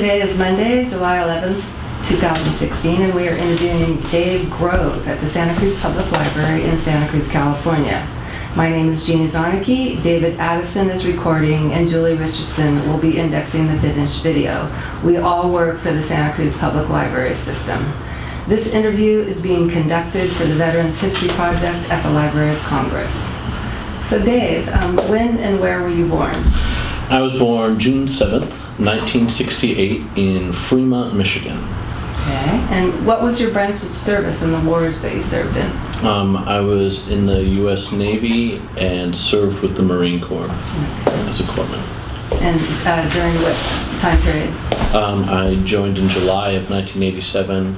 Today is Monday, July 11th, 2016, and we are interviewing Dave Grove at the Santa Cruz Public Library in Santa Cruz, California. My name is Jeannie Zarnicki, David Addison is recording, and Julie Richardson will be indexing the finished video. We all work for the Santa Cruz Public Library system. This interview is being conducted for the Veterans History Project at the Library of Congress. So Dave, when and where were you born? I was born June 7th, 1968 in Fremont, Michigan. Okay, and what was your branch of service in the wars that you served in? I was in the U.S. Navy and served with the Marine Corps as a corpsman. And during what time period? I joined in July of 1987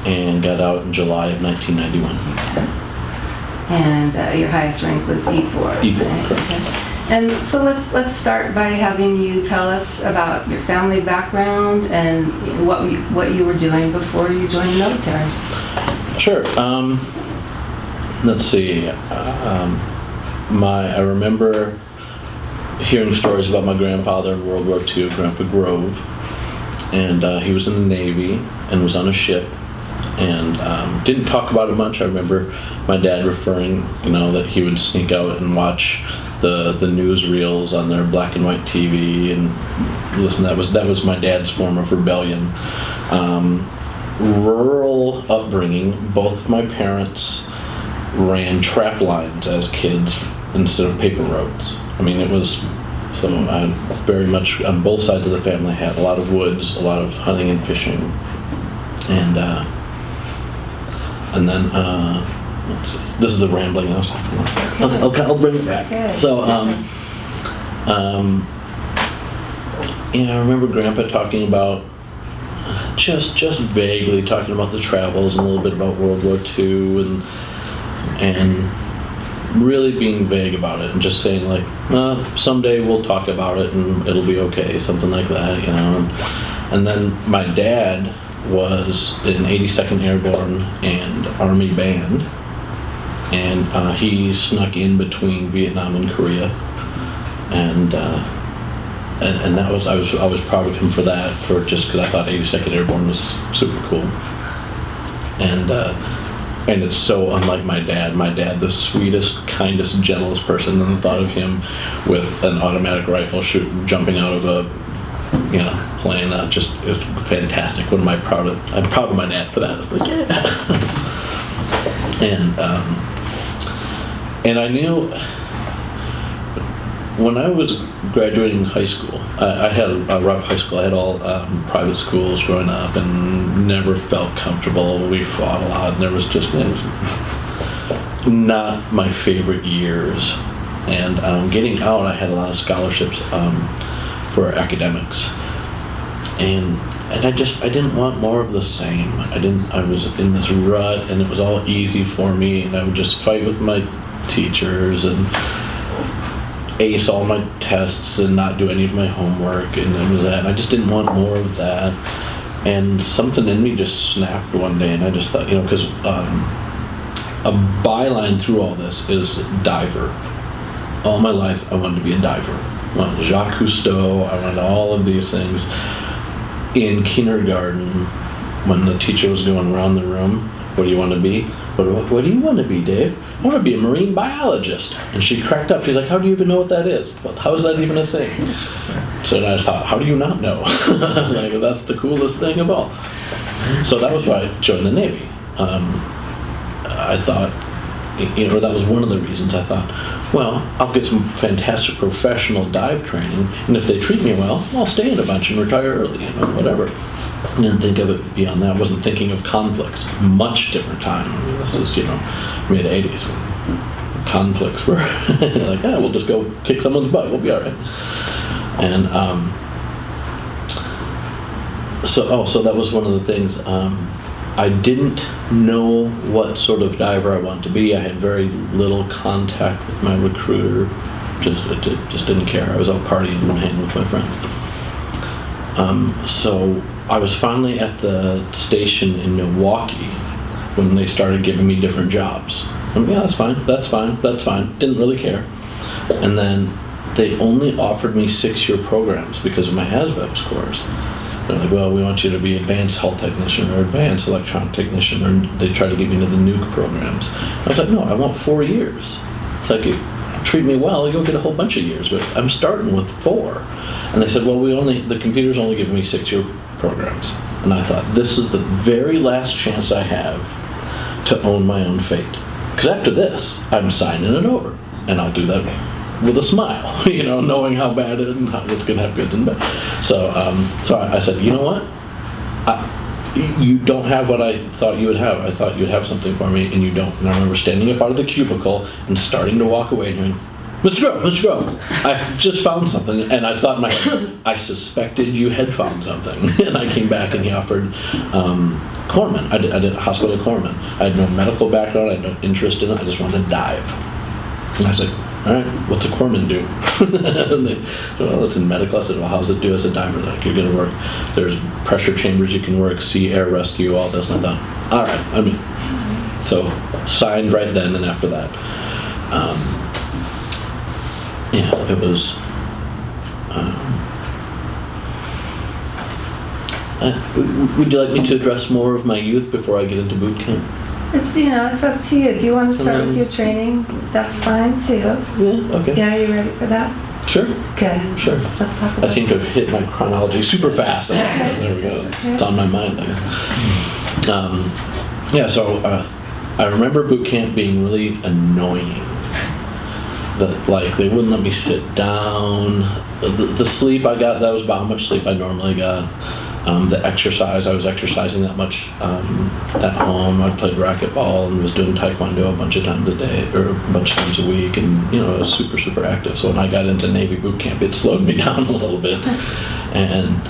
and got out in July of 1991. Okay. And your highest rank was E4. E4, right? correct. Okay. And so let's start by having you tell us about your family background and what you were doing before you joined the military. Sure. Let's see. I remember hearing stories about my grandfather in World War II, Grandpa Grove, and he was in the Navy and was on a ship, and didn't talk about it much. I remember my dad referring, that he would sneak out and watch the newsreels on their black and white TV and listen. That was my dad's form of rebellion. Rural upbringing. Both my parents ran trap lines as kids instead of paper roads. I mean, it was so. I very much on both sides of the family had a lot of woods, a lot of hunting and fishing, and then. This is the rambling I was talking about. Okay, I'll bring it back. Okay. So, I remember Grandpa talking about, just vaguely talking about the travels and a little bit about World War II and really being vague about it and just saying like, someday we'll talk about it and it'll be okay, something like that, And then my dad was in 82nd Airborne and Army Band. And he snuck in between Vietnam and Korea, and that was I was proud of him for that, for just because I thought 82nd Airborne was super cool, and it's so unlike my dad. My dad, the sweetest, kindest, gentlest person, and the thought of him with an automatic rifle jumping out of a plane, just it's fantastic. What am I proud of? I'm proud of my dad for that. Like, yeah. And I knew when I was graduating high school, I had a rough high school. I had all private schools growing up and never felt comfortable. We fought a lot, and it was not my favorite years. And getting out, I had a lot of scholarships for academics. And I didn't want more of the same. I was in this rut, and it was all easy for me, and I would just fight with my teachers and ace all my tests and not do any of my homework, and it was that. And I just didn't want more of that. And something in me just snapped one day, and I just thought, because a byline through all this is diver. All my life, I wanted to be a diver. I wanted Jacques Cousteau. I wanted all of these things. In kindergarten, when the teacher was going around the room, what do you want to be? What do you want to be, Dave? I want to be a marine biologist. And she cracked up. She's like, how do you even know what that is? Well, how is that even a thing? So I thought, how do you not know? Like, that's the coolest thing of all. So that was why I joined the Navy. I thought, that was one of the reasons I thought, well, I'll get some fantastic professional dive training, and if they treat me well, I'll stay in a bunch and retire early, whatever. I didn't think of it beyond that. I wasn't thinking of conflicts. Much different time. I mean, this is, mid-'80s. Conflicts were like, we'll just go kick someone's butt. We'll be all right. And so that was one of the things. I didn't know what sort of diver I wanted to be. I had very little contact with my recruiter. Just didn't care. I was out partying and hanging with my friends. So I was finally at the station in Milwaukee when they started giving me different jobs. Yeah, that's fine. Didn't really care. And then they only offered me 6-year programs because of my ASVAB scores. They're like, well, we want you to be advanced hull technician or advanced electronic technician, or they try to get me into the nuke programs. I was like, no, I want 4 years. It's like, you treat me well, you'll get a whole bunch of years, but I'm starting with 4. And they said, well, the computer's only giving me 6-year programs. And I thought, this is the very last chance I have to own my own fate. Because after this, I'm signing it over. And I'll do that with a smile, knowing how bad it is and what's going to have goods and bad. So I said, you know what? You don't have what I thought you would have. I thought you'd have something for me, and you don't. And I remember standing up out of the cubicle and starting to walk away and going, Mr. Grow, I just found something. And I thought in my head, I suspected you had found something. And I came back and he offered corpsman. I did hospital corpsman. I had no medical background. I had no interest in it. I just wanted to dive. And I was like, all right, what's a corpsman do? And they said, well, it's in medical. I said, well, how does it do as a diver? Like, you're going to work, there's pressure chambers you can work, sea, air rescue, all this and that. All right, so signed right then and after that. It was, would you like me to address more of my youth before I get into boot camp? It's, it's up to you. If you want to start with your training, that's fine too. Yeah, okay. Yeah, you ready for that? Sure. Okay. Sure. Let's talk about I seem to have hit my chronology super fast. There we go. Okay. It's on my mind. So I remember boot camp being really annoying. That they wouldn't let me sit down. The sleep I got, that was about how much sleep I normally got. The exercise, I was exercising that much at home. I played racquetball and was doing taekwondo a bunch of times a day, or a bunch of times a week, and I was super, super active. So when I got into Navy boot camp, it slowed me down a little bit. And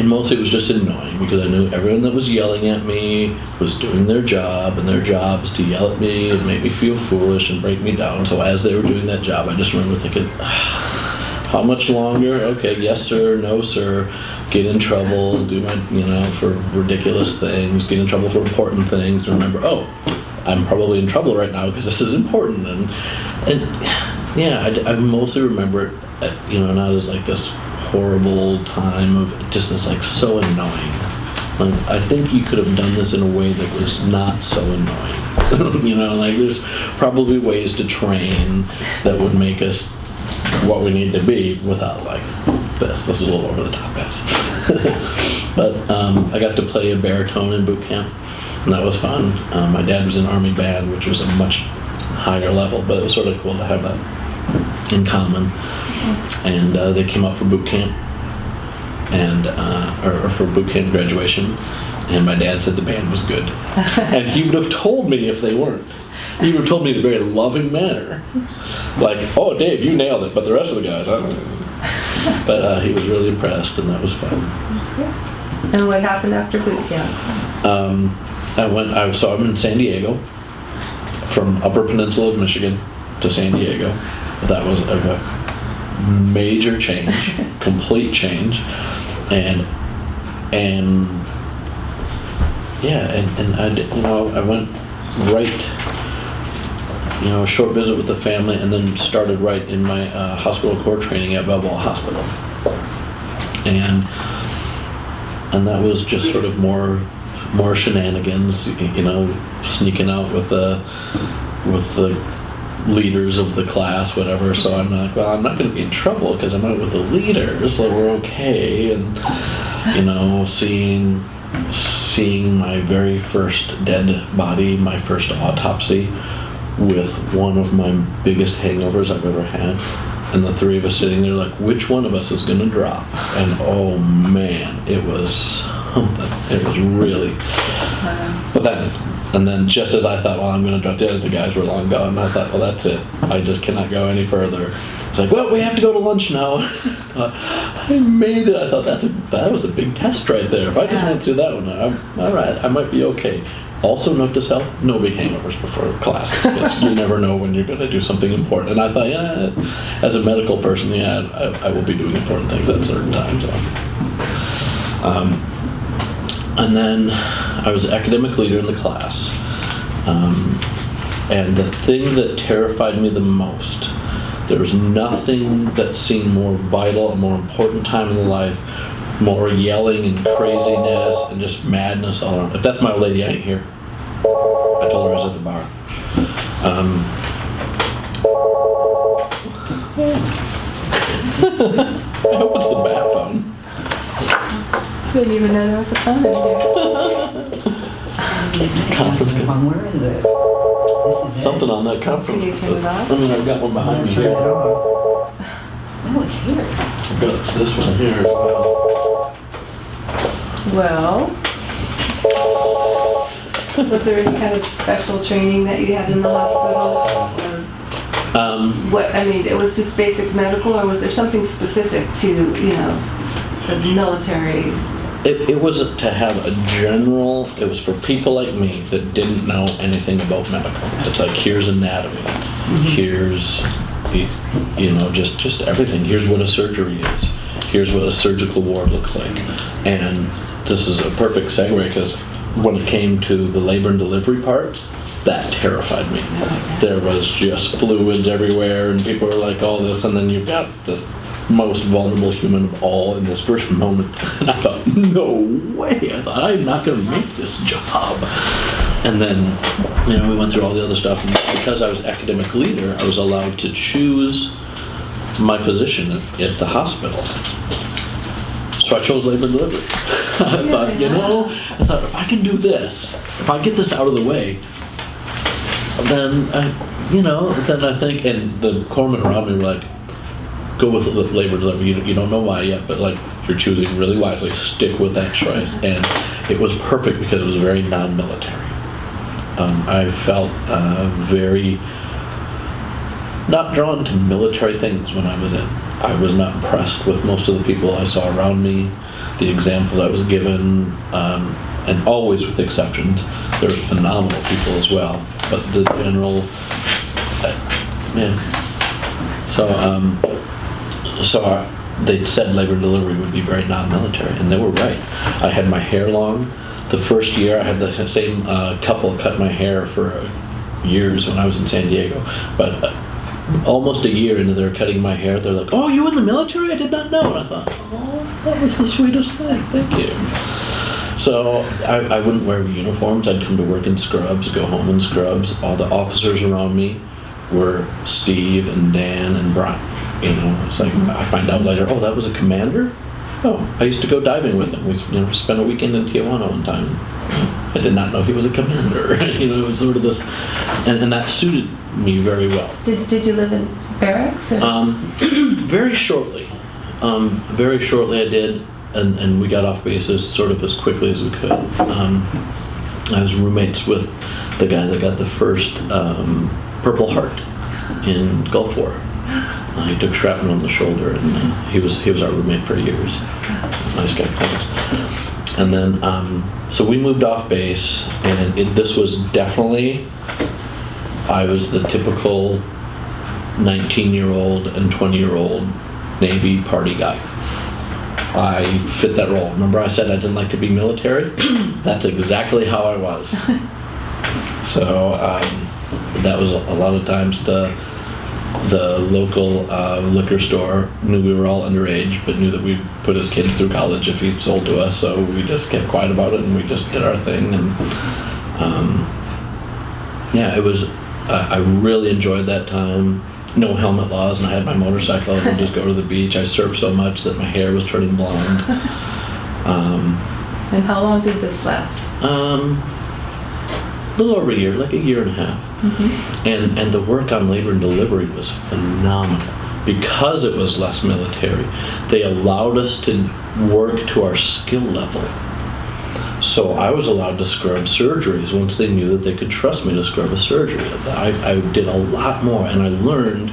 mostly it was just annoying because I knew everyone that was yelling at me was doing their job, and their job was to yell at me and make me feel foolish and break me down. So as they were doing that job, I just remember thinking, how much longer? Okay, yes sir, no sir. Get in trouble, do my, for ridiculous things, get in trouble for important things, and remember, I'm probably in trouble right now because this is important. I mostly remember it, not as this horrible time of just as so annoying. I think you could have done this in a way that was not so annoying. There's probably ways to train that would make us what we need to be without this. This is a little over the top, guys. But I got to play a baritone in boot camp, and that was fun. My dad was in Army band, which was a much higher level, but it was sort of cool to have that in common. And they came up for boot camp, and or for boot camp graduation, and my dad said the band was good. And he would have told me if they weren't. He would have told me in a very loving manner. Oh, Dave, you nailed it, but the rest of the guys, I don't know. But he was really impressed, and that was fun. That's good. And what happened after boot camp? I'm in San Diego, from Upper Peninsula of Michigan to San Diego. That was a major change, complete change, and I did, I went right. A short visit with the family, and then started right in my hospital corps training at Balboa Hospital, and that was just sort of more shenanigans, sneaking out with the leaders of the class, whatever. So I'm like, well, I'm not going to be in trouble because I'm out with the leaders, so we're okay. And seeing my very first dead body, my first autopsy, with one of my biggest hangovers I've ever had, and the three of us sitting there which one of us is going to drop? And oh man, it was something. It was really. But then just as I thought, well, I'm going to drop, the other two guys were long gone, and I thought, well, that's it. I just cannot go any further. It's well, we have to go to lunch now. I made it. I thought that was a big test right there. If I just went through that one, all right, I might be okay. Also, note to self, no big hangovers before classes, because you never know when you're going to do something important. And I thought, as a medical person, I will be doing important things at certain times. And then I was academic leader in the class. And the thing that terrified me the most, there was nothing that seemed more vital, a more important time in the life, more yelling and craziness and just madness all around. If that's my old lady, I ain't here. I told her I was at the bar. I hope it's the bat phone. I didn't even know there was a phone in here. Conference call. Where is it? This is Something on that conference. Can you turn it off? I mean, I've got one behind me Turn it here. on. No, it's here. I've got this one here as well. Well, was there any kind of special training that you had in the hospital? Or what, I mean, it was just basic medical, or was there something specific to, you know, the military? It was to have a general, it was for people like me that didn't know anything about medical. It's like, here's anatomy, here's these, you know, just everything. Here's what a surgery is. Here's what a surgical ward looks like. And this is a perfect segue, because when it came to the labor and delivery part, that terrified me. There was just fluids everywhere, and people were like, all this, and then you've got this most vulnerable human of all in this first moment. And I thought, no way. I thought, I'm not going to make this job. And then, you know, we went through all the other stuff, and because I was academic leader, I was allowed to choose my position at the hospital. So I chose labor and delivery. I thought, you know, if I can do this, if I get this out of the way, then I think, and the corpsmen around me were like, go with labor and delivery. You don't know why yet, but like, you're choosing really wisely. Stick with that choice. And it was perfect because it was very non-military. I felt very not drawn to military things when I was in. I was not impressed with most of the people I saw around me, the examples I was given, and always with exceptions. There's phenomenal people as well, but the general, they said labor and delivery would be very non-military, and they were right. I had my hair long. The first year, I had the same couple cut my hair for years when I was in San Diego, but almost a year into their cutting my hair, they're like, "Oh, you in the military? I did not know." And I thought, "Oh, that was the sweetest thing. Thank you." So I wouldn't wear uniforms. I'd come to work in scrubs, go home in scrubs. All the officers around me were Steve and Dan and Brian. You know, it's like, I find out later, oh, that was a commander? Oh, I used to go diving with him. We spent a weekend in Tijuana one time. I did not know he was a commander. You know, it was sort of this, and that suited me very well. Did you live in barracks? Or? Very shortly. Very shortly I did, and we got off bases sort of as quickly as we could. I was roommates with the guy that got the first Purple Heart in Gulf War. He took shrapnel on the shoulder, and he was our roommate for years. Nice guy, thanks. And then, so we moved off base, and this was definitely, I was the typical 19-year-old and 20-year-old Navy party guy. I fit that role. Remember I said I didn't like to be military? That's exactly how I was. So that was a lot of times the local liquor store knew we were all underage, but knew that we'd put his kids through college if he sold to us, so we just kept quiet about it, and we just did our thing. And it was, I really enjoyed that time. No helmet laws, and I had my motorcycle. I would just go to the beach. I surfed so much that my hair was turning blonde. And how long did this last? A little over a year, like a year and a half. Mm-hmm. And the work on labor and delivery was phenomenal. Because it was less military, they allowed us to work to our skill level. So I was allowed to scrub surgeries once they knew that they could trust me to scrub a surgery. I did a lot more, and I learned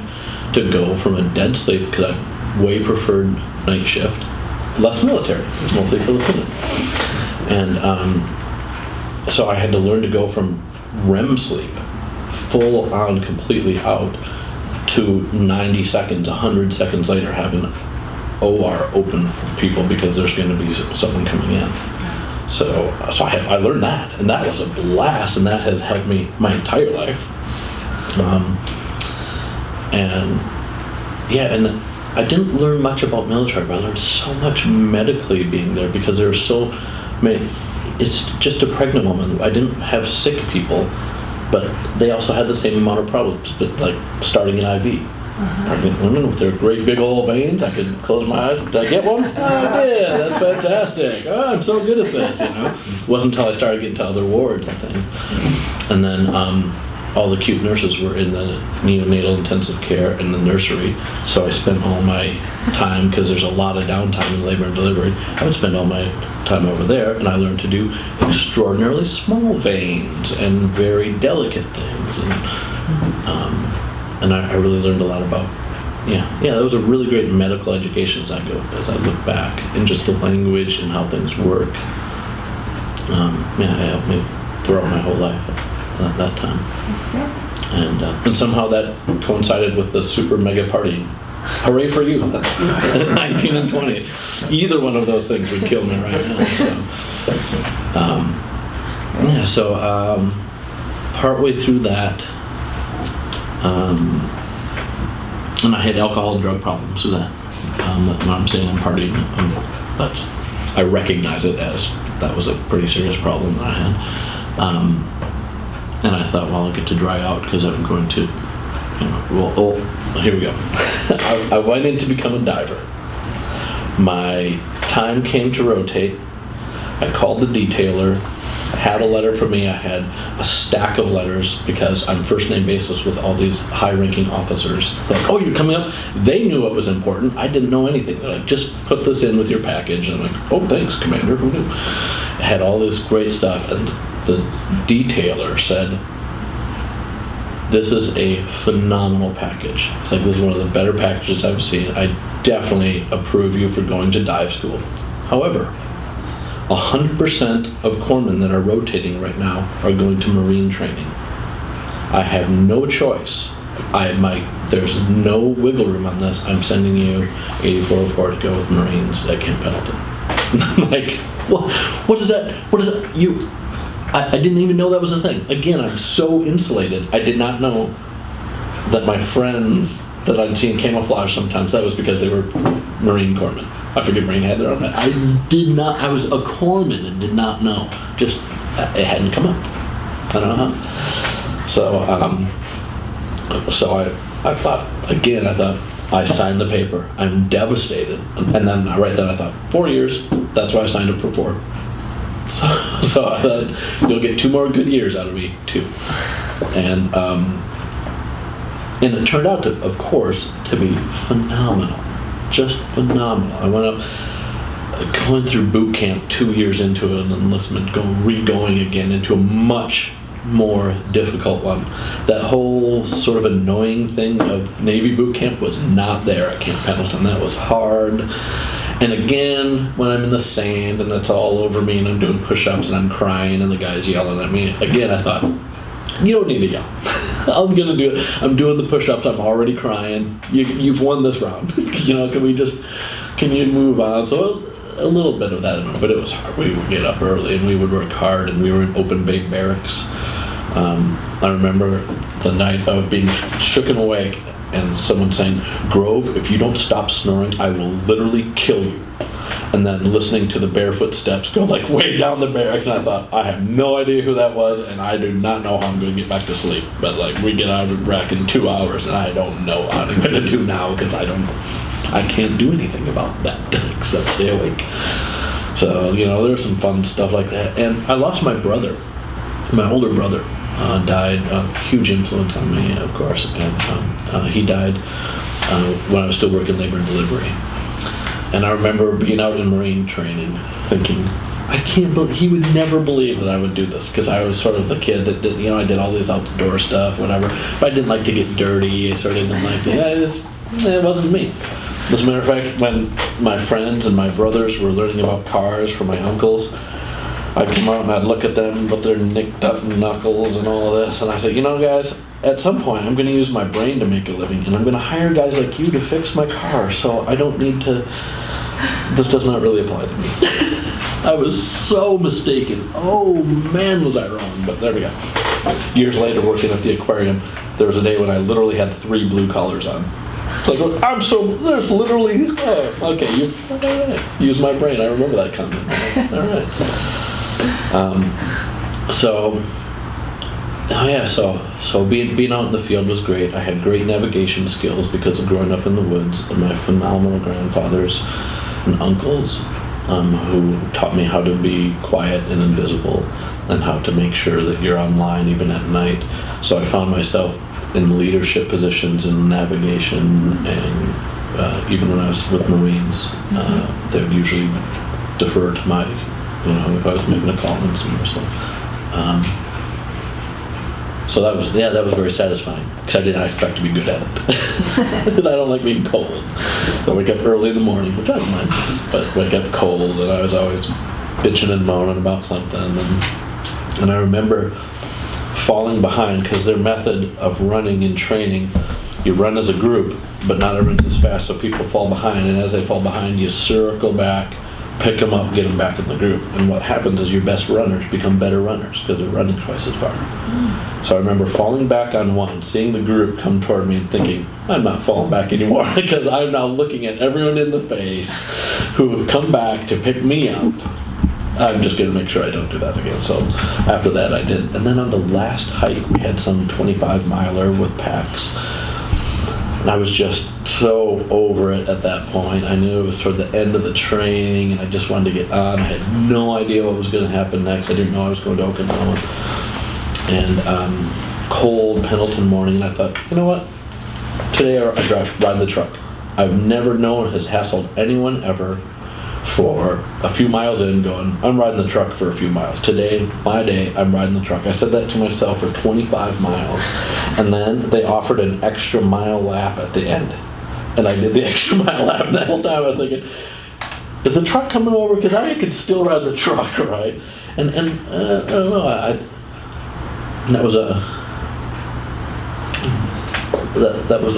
to go from a dead sleep, because I way preferred night shift, less military, it was mostly Filipino. And so I had to learn to go from REM sleep, full on, completely out, to 90 seconds, 100 seconds later having OR open for people because there's going to be someone coming in. So I learned that, and that was a blast, and that has helped me my entire life. And I didn't learn much about military, but I learned so much medically being there because there were so many. It's just a pregnant woman. I didn't have sick people, but they also had the same amount of problems, but like starting an IV. Pregnant women with their great big old veins. I could close my eyes. Did I get one? Oh, I did. That's fantastic. Oh, I'm so good at this, It wasn't until I started getting to other wards, I think. And then all the cute nurses were in the neonatal intensive care in the nursery. So I spent all my time, because there's a lot of downtime in labor and delivery, I would spend all my time over there, and I learned to do extraordinarily small veins and very delicate things. And I really learned a lot about, that was a really great medical education as I look back, and just the language and how things work. It helped me throughout my whole life at that time. And somehow that coincided with the super mega party. Hooray for you, 19 and 20. Either one of those things would kill me right now. So partway through that, and I had alcohol and drug problems with that. When I'm saying I'm partying, I recognize it as that was a pretty serious problem that I had. And I thought, well, I'll get to dry out because I'm going to, here we go. I went in to become a diver. My time came to rotate. I called the detailer. I had a letter from me. I had a stack of letters because I'm first name basis with all these high-ranking officers. They're like, oh, you're coming up? They knew it was important. I didn't know anything. They're like, just put this in with your package. And I'm like, oh, thanks, Commander. Who knew? I had all this great stuff, and the detailer said, this is a phenomenal package. It's like, this is one of the better packages I've seen. I definitely approve you for going to dive school. However, 100% of corpsmen that are rotating right now are going to Marine training. I have no choice. There's no wiggle room on this. I'm sending you 8404 to go with Marines at Camp Pendleton. And I'm like, what is that? What is that? I didn't even know that was a thing. Again, I'm so insulated. I did not know that my friends that I'd seen camouflage sometimes, that was because they were Marine corpsmen. I forget Marine had their own. I was a corpsman and did not know. Just, it hadn't come up. I don't know how. So I thought, I signed the paper. I'm devastated. And then right then I thought, 4 years, that's why I signed up for 4. So I thought, you'll get 2 more good years out of me, too. And it turned out, of course, to be phenomenal. Just phenomenal. I went up, going through boot camp 2 years into an enlistment, going again into a much more difficult one. That whole sort of annoying thing of Navy boot camp was not there at Camp Pendleton. That was hard. And again, when I'm in the sand and it's all over me and I'm doing push-ups and I'm crying and the guy's yelling at me, again, I thought, you don't need to yell. I'm gonna do it. I'm doing the push-ups. I'm already crying. You've won this round. Can you move on? So a little bit of that, but it was hard. We would get up early and we would work hard, and we were in open bay barracks. I remember the night of being shooken awake and someone saying, Grove, if you don't stop snoring, I will literally kill you. And then listening to the barefoot steps go like way down the barracks, and I thought, I have no idea who that was, and I do not know how I'm going to get back to sleep. But like, we get out of rec in 2 hours, and I don't know what I'm going to do now because I can't do anything about that except stay awake. So there's some fun stuff like that. And I lost my brother, my older brother. Died, huge influence on me, of course, and he died when I was still working labor and delivery. And I remember being out in Marine training, thinking, I can't believe, he would never believe that I would do this, because I was sort of the kid that did, I did all this outdoor stuff, whatever, but I didn't like to get dirty, I sort of didn't like to, it wasn't me. As a matter of fact, when my friends and my brothers were learning about cars from my uncles, I'd come out and I'd look at them with their nicked up knuckles and all of this, and I said, guys, at some point I'm going to use my brain to make a living, and I'm going to hire guys like you to fix my car, so I don't need to, this does not really apply to me. I was so mistaken. Oh man, was I wrong, but there we go. Years later, working at the aquarium, there was a day when I literally had 3 blue collars on. It's like, there's literally, okay, all right. Use my brain. I remember that comment. All right. So being out in the field was great. I had great navigation skills because of growing up in the woods, and my phenomenal grandfathers and uncles who taught me how to be quiet and invisible and how to make sure that you're online even at night. So I found myself in leadership positions in navigation, and even when I was with Marines, they would usually defer to my, if I was making a call and stuff. So that was very satisfying, because I did not expect to be good at it. Because I don't like being cold. I wake up early in the morning, which I don't mind, but wake up cold, and I was always bitching and moaning about something. And I remember falling behind, because their method of running in training, you run as a group, but not everyone's as fast, so people fall behind, and as they fall behind, you circle back, pick them up, get them back in the group. And what happens is your best runners become better runners because they're running twice as far. So I remember falling back on one, seeing the group come toward me and thinking, I'm not falling back anymore because I'm now looking at everyone in the face who have come back to pick me up. I'm just going to make sure I don't do that again. So after that I did. And then on the last hike we had some 25-miler with packs. And I was just so over it at that point. I knew it was toward the end of the training, and I just wanted to get on. I had no idea what was going to happen next. I didn't know I was going to Okinawa. And cold Pendleton morning, and I thought, you know what? Today I ride the truck. I've never known has hassled anyone ever for a few miles in going, I'm riding the truck for a few miles. Today, my day, I'm riding the truck. I said that to myself for 25 miles. And then they offered an extra mile lap at the end. And I did the extra mile lap. And the whole time I was thinking, is the truck coming over? Because I could still ride the truck, right? And I don't know. That was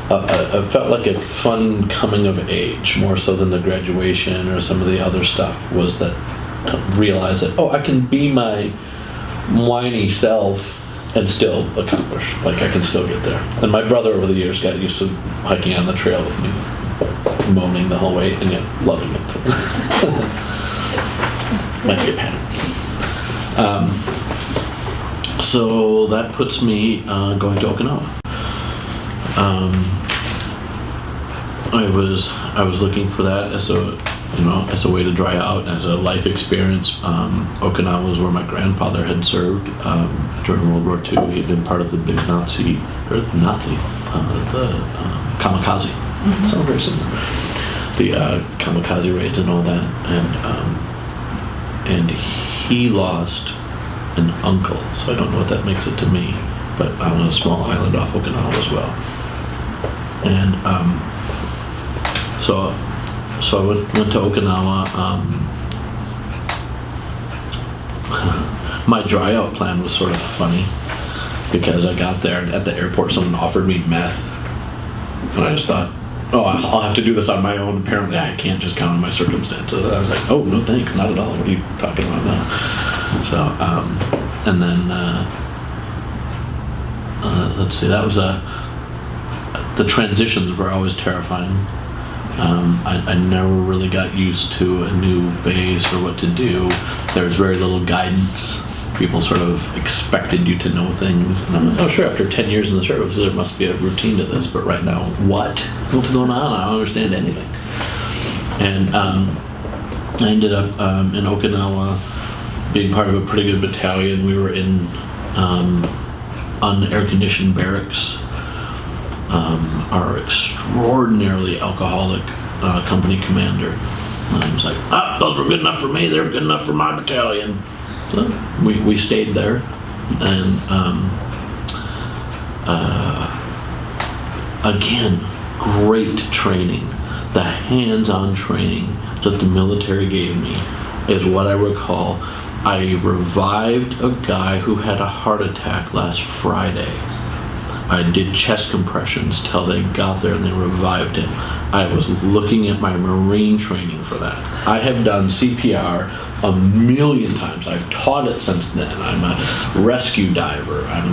I felt like a fun coming of age, more so than the graduation or some of the other stuff, was that to realize that, I can be my whiny self and still accomplish. Like, I can still get there. And my brother over the years got used to hiking on the trail with me, moaning the whole way and yet loving it. Might be a pattern. So that puts me going to Okinawa. I was looking for that as a way to dry out, as a life experience. Okinawa was where my grandfather had served during World War II. He had been part of the big the kamikaze. Mm-hmm. Sounds very similar. The kamikaze raids and all that, and he lost an uncle, so I don't know what that makes it to me, but on a small island off Okinawa as well. And so I went to Okinawa. My dry out plan was sort of funny because I got there and at the airport someone offered me meth, and I just thought, I'll have to do this on my own. Apparently I can't just count on my circumstances. I was like, no thanks, not at all. What are you talking about now? So and then let's see, that was the transitions were always terrifying. I never really got used to a new base or what to do. There was very little guidance. People sort of expected you to know things. And I'm like, sure, after 10 years in the service, there must be a routine to this. But right now, what's going on? I don't understand anything. And I ended up in Okinawa being part of a pretty good battalion. We were in unair-conditioned barracks. Our extraordinarily alcoholic company commander was like, those were good enough for me, they were good enough for my battalion. So we stayed there, and again, great training. The hands-on training that the military gave me is what I recall. I revived a guy who had a heart attack last Friday. I did chest compressions till they got there and they revived him. I was looking at my Marine training for that. I have done CPR a million times. I've taught it since then. I'm a rescue diver. I'm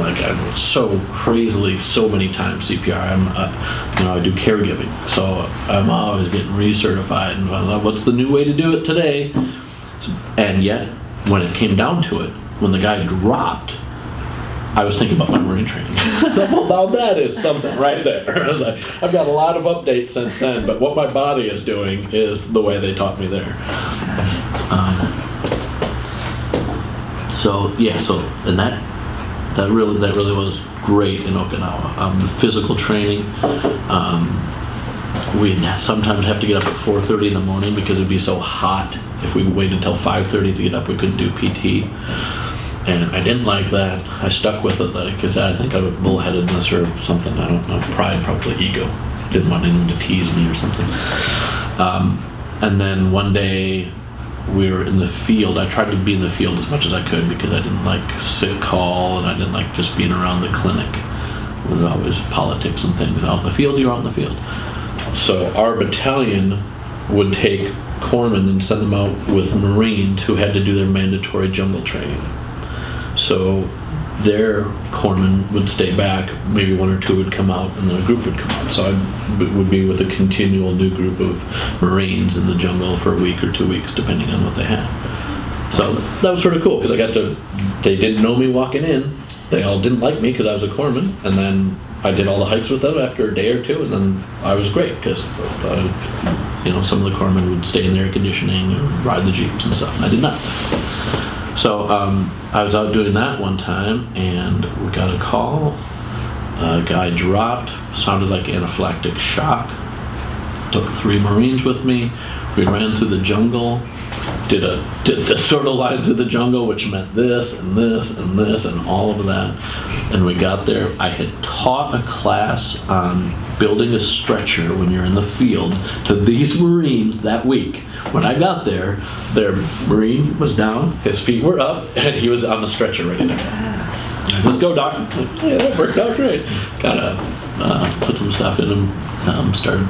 so crazily so many times CPR. I do caregiving, so I'm always getting recertified and what's the new way to do it today. And yet, when it came down to it, when the guy dropped, I was thinking about my Marine training. Well, now that is something right there. I've got a lot of updates since then, but what my body is doing is the way they taught me there. And that really was great in Okinawa. The physical training, we'd sometimes have to get up at 4:30 in the morning because it'd be so hot. If we waited until 5:30 to get up, we couldn't do PT. And I didn't like that. I stuck with it because I think I was bullheadedness or something. I don't know. Pride, probably ego. Didn't want anyone to tease me or something. And then one day we were in the field. I tried to be in the field as much as I could because I didn't like sick call and I didn't like just being around the clinic. There was always politics and things. Out in the field, you're out in the field. So our battalion would take corpsmen and send them out with Marines who had to do their mandatory jungle training. So their corpsmen would stay back, maybe one or two would come out, and then a group would come out. So I would be with a continual new group of Marines in the jungle for a week or 2 weeks, depending on what they had. So that was sort of cool, because they didn't know me walking in. They all didn't like me because I was a corpsman, and then I did all the hikes with them after a day or two, and then I was great, because some of the corpsmen would stay in the air conditioning and ride the jeeps and stuff, and I did not. So I was out doing that one time, and we got a call. A guy dropped, sounded like anaphylactic shock. Took 3 Marines with me. We ran through the jungle, did the sort of line through the jungle, which meant this and this and this and all of that. And we got there. I had taught a class on building a stretcher when you're in the field to these Marines that week. When I got there, their Marine was down, his feet were up, and he was on the stretcher ready to go. Let's go, Doc. Yeah, that worked out great. Kind of put some stuff in him, started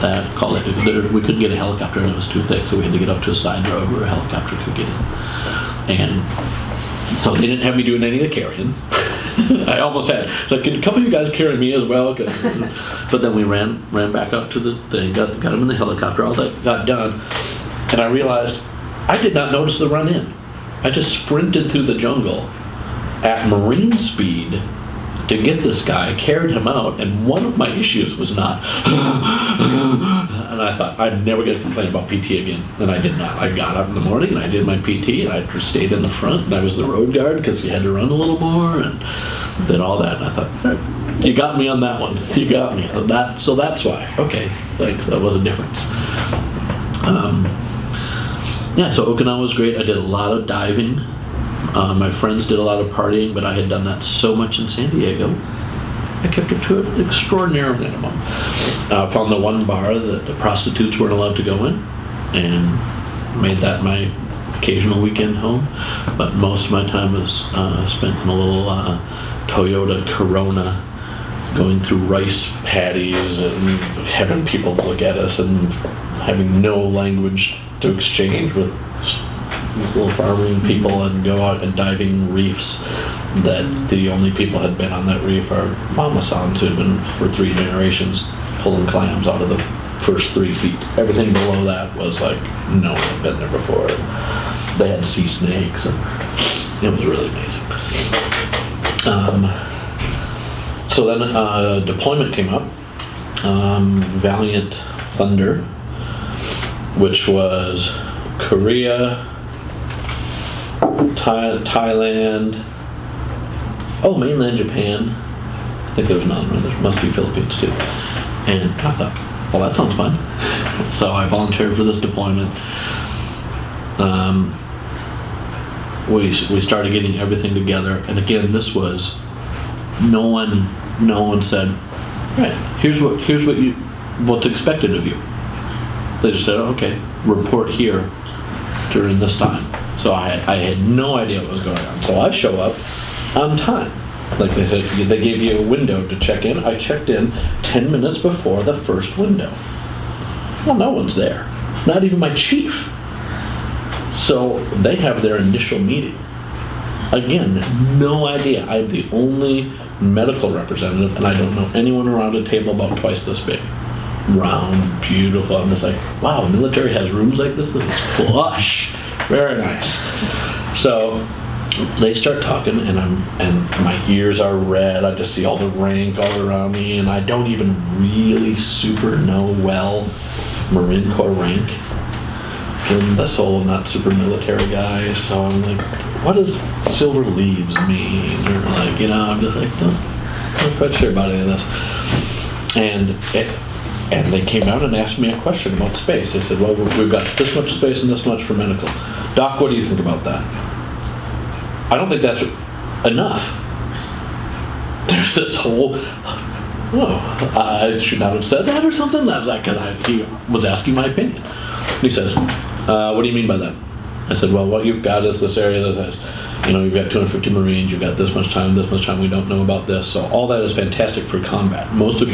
that, called it. We couldn't get a helicopter and it was too thick, so we had to get up to a side road where a helicopter could get in. And so they didn't have me doing any of the carrying. I almost had. It's like, can a couple of you guys carry me as well? But then we ran back up to the thing, got him in the helicopter, all that got done. And I realized I did not notice the run in. I just sprinted through the jungle at Marine speed to get this guy, carried him out, and one of my issues was not, and I thought, I'm never going to complain about PT again, and I did not. I got up in the morning, and I did my PT, and I stayed in the front, and I was the road guard, because you had to run a little more, and did all that, and I thought, you got me on that one, you got me, so that's why, okay, thanks, that was a difference. So Okinawa was great. I did a lot of diving. My friends did a lot of partying, but I had done that so much in San Diego, I kept it to an extraordinary minimum. Found the one bar that the prostitutes weren't allowed to go in, and made that my occasional weekend home. But most of my time was spent in a little Toyota Corona, going through rice paddies and having people look at us and having no language to exchange with these little farming people, and go out and diving reefs that the only people had been on that reef are mama-sans, who'd been for 3 generations pulling clams out of the first 3 feet. Everything below that was like no one had been there before. They had sea snakes, and it was really amazing. So then deployment came up, Valiant Thunder, which was Korea, Thailand, mainland Japan. I think there was another one. There must be Philippines too. And I thought, well, that sounds fun. So I volunteered for this deployment. We started getting everything together, and again, this was no one said, right, here's what's expected of you. They just said, okay, report here during this time. So I had no idea what was going on. So I show up on time. Like they said, they gave you a window to check in. I checked in 10 minutes before the first window. Well, no one's there. Not even my chief. So they have their initial meeting. Again, no idea. I'm the only medical representative, and I don't know anyone around a table about twice this big. Round, beautiful. I'm just like, wow, military has rooms like this? This is plush. Very nice. So they start talking, and my ears are red. I just see all the rank all around me, and I don't even really super know well Marine Corps rank. And this whole not super military guy, so I'm like, what does silver leaves mean? Or like, I'm just like, no, I'm not quite sure about any of this. And they came out and asked me a question about space. They said, well, we've got this much space and this much for medical. Doc, what do you think about that? I don't think that's enough. There's this whole, I should not have said that or something. I was like, he was asking my opinion. And he says, what do you mean by that? I said, well, what you've got is this area that has, you've got 250 Marines, you've got this much time, we don't know about this. So all that is fantastic for combat. Most of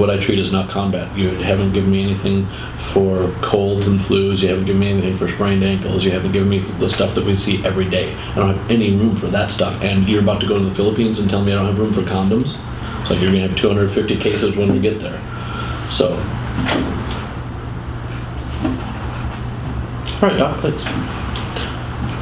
what I treat is not combat. You haven't given me anything for colds and flus, you haven't given me anything for sprained ankles, you haven't given me the stuff that we see every day. I don't have any room for that stuff. And you're about to go to the Philippines and tell me I don't have room for condoms? It's like you're gonna have 250 cases when we get there. So, all right, Doc, thanks.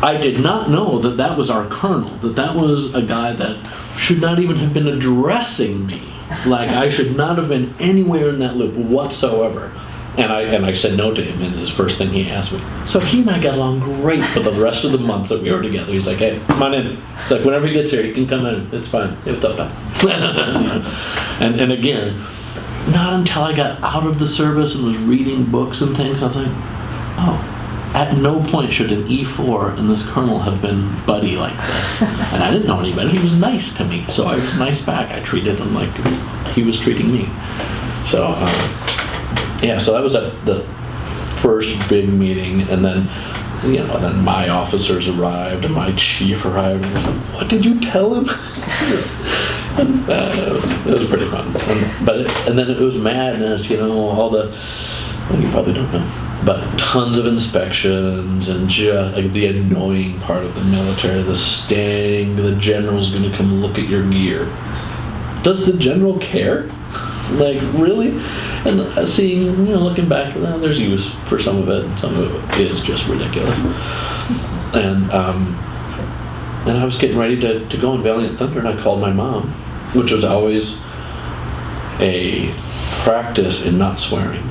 I did not know that was our colonel, that was a guy that should not even have been addressing me. Like, I should not have been anywhere in that loop whatsoever. And I said no to him, and his first thing he asked me. So he and I got along great for the rest of the months that we were together. He's like, hey, come on in. It's like, whenever he gets here, he can come in. It's fine. Hey, what's up, Doc? And again, not until I got out of the service and was reading books and things, I was like, oh. At no point should an E4 and this colonel have been buddy like this. And I didn't know any better. He was nice to me, so I was nice back. I treated him like he was treating me. So, so that was the first big meeting. And then, then my officers arrived and my chief arrived. And I was like, what did you tell him? And it was pretty fun. And then it was madness, all the, well, you probably don't know. But tons of inspections and just like the annoying part of the military, the standing, the general's gonna come look at your gear. Does the general care? Like, really? And seeing, looking back, there's use for some of it, and some of it is just ridiculous. And I was getting ready to go on Valiant Thunder, and I called my mom, which was always a practice in not swearing.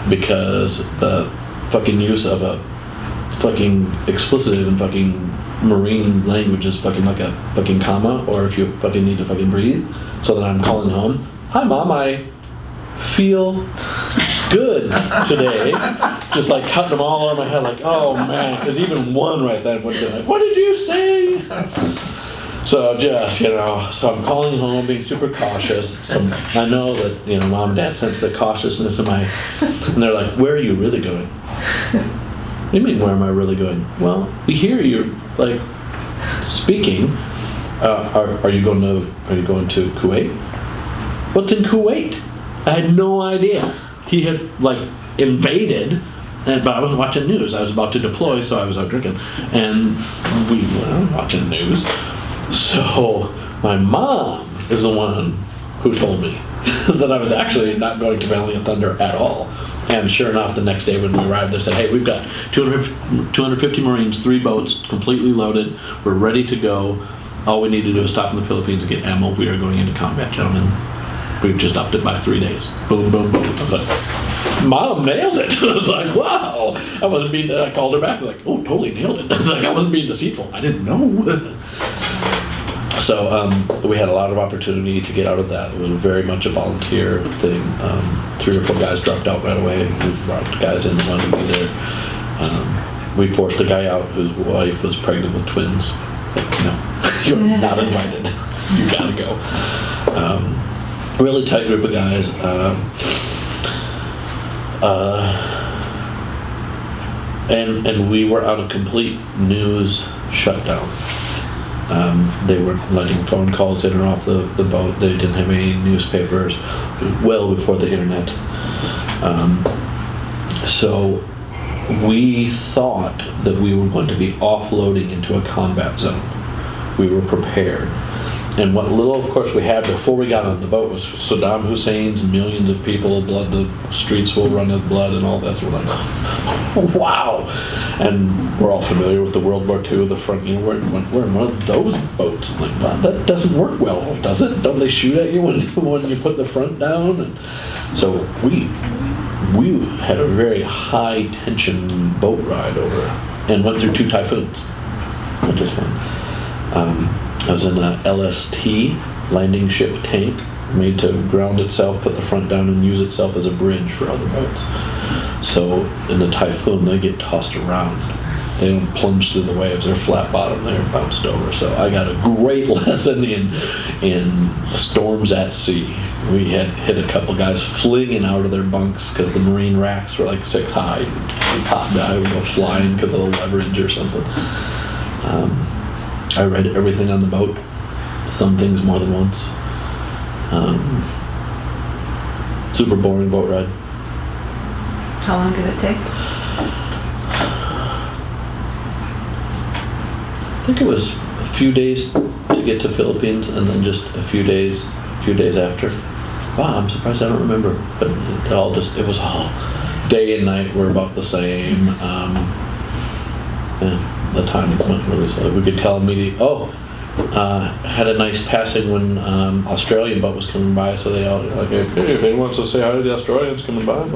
Because the fucking use of a fucking expletive in fucking Marine language is fucking like a fucking comma, or if you fucking need to fucking breathe. So then I'm calling home, hi Mom, I feel good today. Just like cutting them all on my head, like, oh man, because even one right then would have been like, what did you say? So just, so I'm calling home, being super cautious. So I know that, Mom and Dad sense the cautiousness in my, and they're like, where are you really going? What do you mean, where am I really going? Well, we hear you're, like, speaking. Are you going to Kuwait? What's in Kuwait? I had no idea. He had, like, invaded, but I wasn't watching news. I was about to deploy, so I was out drinking. And we weren't watching news. So my mom is the one who told me that I was actually not going to Valiant Thunder at all. And sure enough, the next day when we arrived, they said, hey, we've got 250 Marines, 3 boats, completely loaded. We're ready to go. All we need to do is stop in the Philippines and get ammo. We are going into combat, gentlemen. We've just upped it by 3 days. Boom, boom, boom. I was like, Mom nailed it. I was like, wow. I called her back, like, oh, totally nailed it. I was like, I wasn't being deceitful. I didn't know. So we had a lot of opportunity to get out of that. It was very much a volunteer thing. 3 or 4 guys dropped out right away. We brought guys in that wanted to be there. We forced a guy out whose wife was pregnant with twins. Like, no, you're not invited. You gotta go. Really tight group of guys. And we were on a complete news shutdown. They were letting phone calls in or off the boat. They didn't have any newspapers, well before the internet. So we thought that we were going to be offloading into a combat zone. We were prepared. And what little, of course, we had before we got on the boat was Saddam Hussein's millions of people, blood, the streets will run with blood and all that. So we're like, wow. And we're all familiar with the World War II, the front, we're in one of those boats. I'm like, wow, that doesn't work well, does it? Don't they shoot at you when you put the front down? And so we had a very high tension boat ride over and went through 2 typhoons, which is fun. I was in a LST, landing ship tank, made to ground itself, put the front down, and use itself as a bridge for other boats. So in the typhoon, they get tossed around. They don't plunge through the waves. They're flat bottom. They're bounced over. So I got a great lesson in storms at sea. We had hit a couple guys flinging out of their bunks because the marine racks were like 6 high. The top guy would go flying because of the leverage or something. I read everything on the boat, some things more than once. Super boring boat ride. How long did it take? I think it was a few days to get to Philippines, and then just a few days after. Wow, I'm surprised I don't remember. But it was all day and night were about the same. The time went really slow. We could tell immediately. Had a nice passing when Australian boat was coming by, so they all were like, hey, if anyone wants to say hi to the Australians coming by.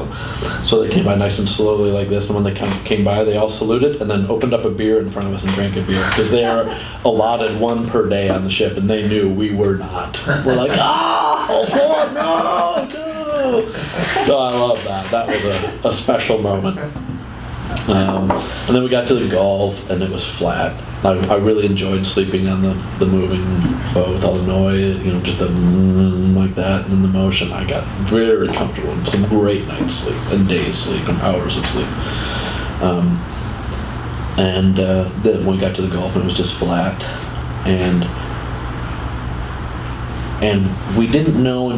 So they came by nice and slowly like this, and when they came by, they all saluted and then opened up a beer in front of us and drank a beer, because they are allotted 1 per day on the ship, and they knew we were not. We're like, oh no! So I love that. That was a special moment. And then we got to the Gulf, and it was flat. I really enjoyed sleeping on the moving boat with all the noise, just the like that, and then the motion. I got very comfortable. Some great night's sleep, and days sleep, and hours of sleep. And then when we got to the Gulf, and it was just flat, and we didn't know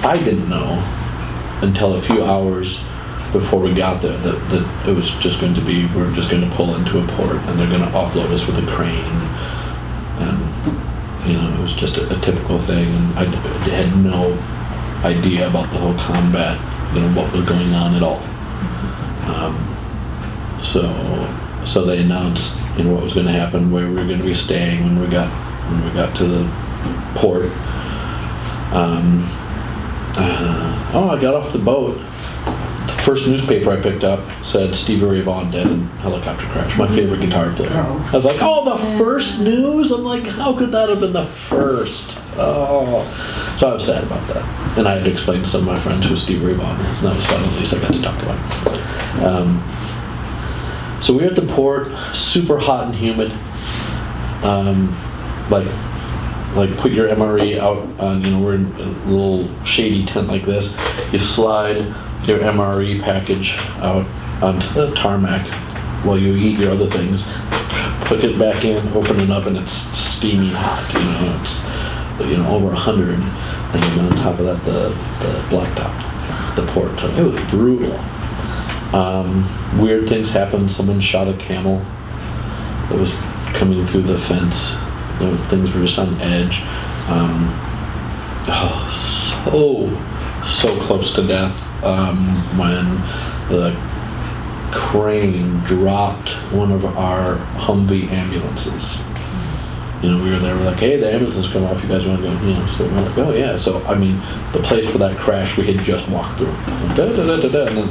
I didn't know until a few hours before we got there that it was just going to be, we were just going to pull into a port and they're going to offload us with a crane, and it was just a typical thing, and I had no idea about the whole combat, what was going on at all. So they announced what was going to happen, where we were going to be staying when we got to the port. I got off the boat. First newspaper I picked up said Stevie Ray Vaughan dead in helicopter crash. My favorite guitar player. I was like, the first news? I'm like, how could that have been the first? Oh. So I was sad about that. And I had to explain to some of my friends who Stevie Ray Vaughan is, and that was fun. At least I got to talk about it. So we were at the port, super hot and humid. Like put your MRE out on, we're in a little shady tent like this. You slide your MRE package out onto the tarmac while you eat your other things. Put it back in, open it up, and it's steamy hot. It's over 100, and then on top of that the blacktop, the port. So it was brutal. Weird things happened. Someone shot a camel that was coming through the fence. Things were just on edge. So close to death. When the crane dropped one of our Humvee ambulances. We were there, we're like, hey, the ambulance has come off, you guys want to go? So we're like, oh yeah. So, the place where that crashed, we had just walked through. And then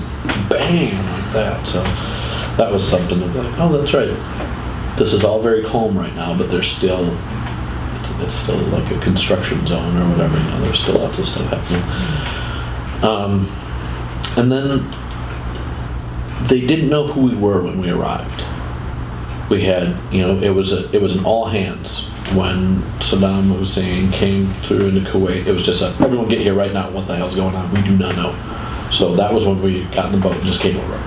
bang, like that. So that was something to be like, oh, that's right. This is all very calm right now, but it's still like a construction zone or whatever, there's still lots of stuff happening. And then they didn't know who we were when we arrived. We had, it was an all hands when Saddam Hussein came through into Kuwait. It was just everyone get here right now. What the hell's going on? We do not know. So that was when we got in the boat and just came over.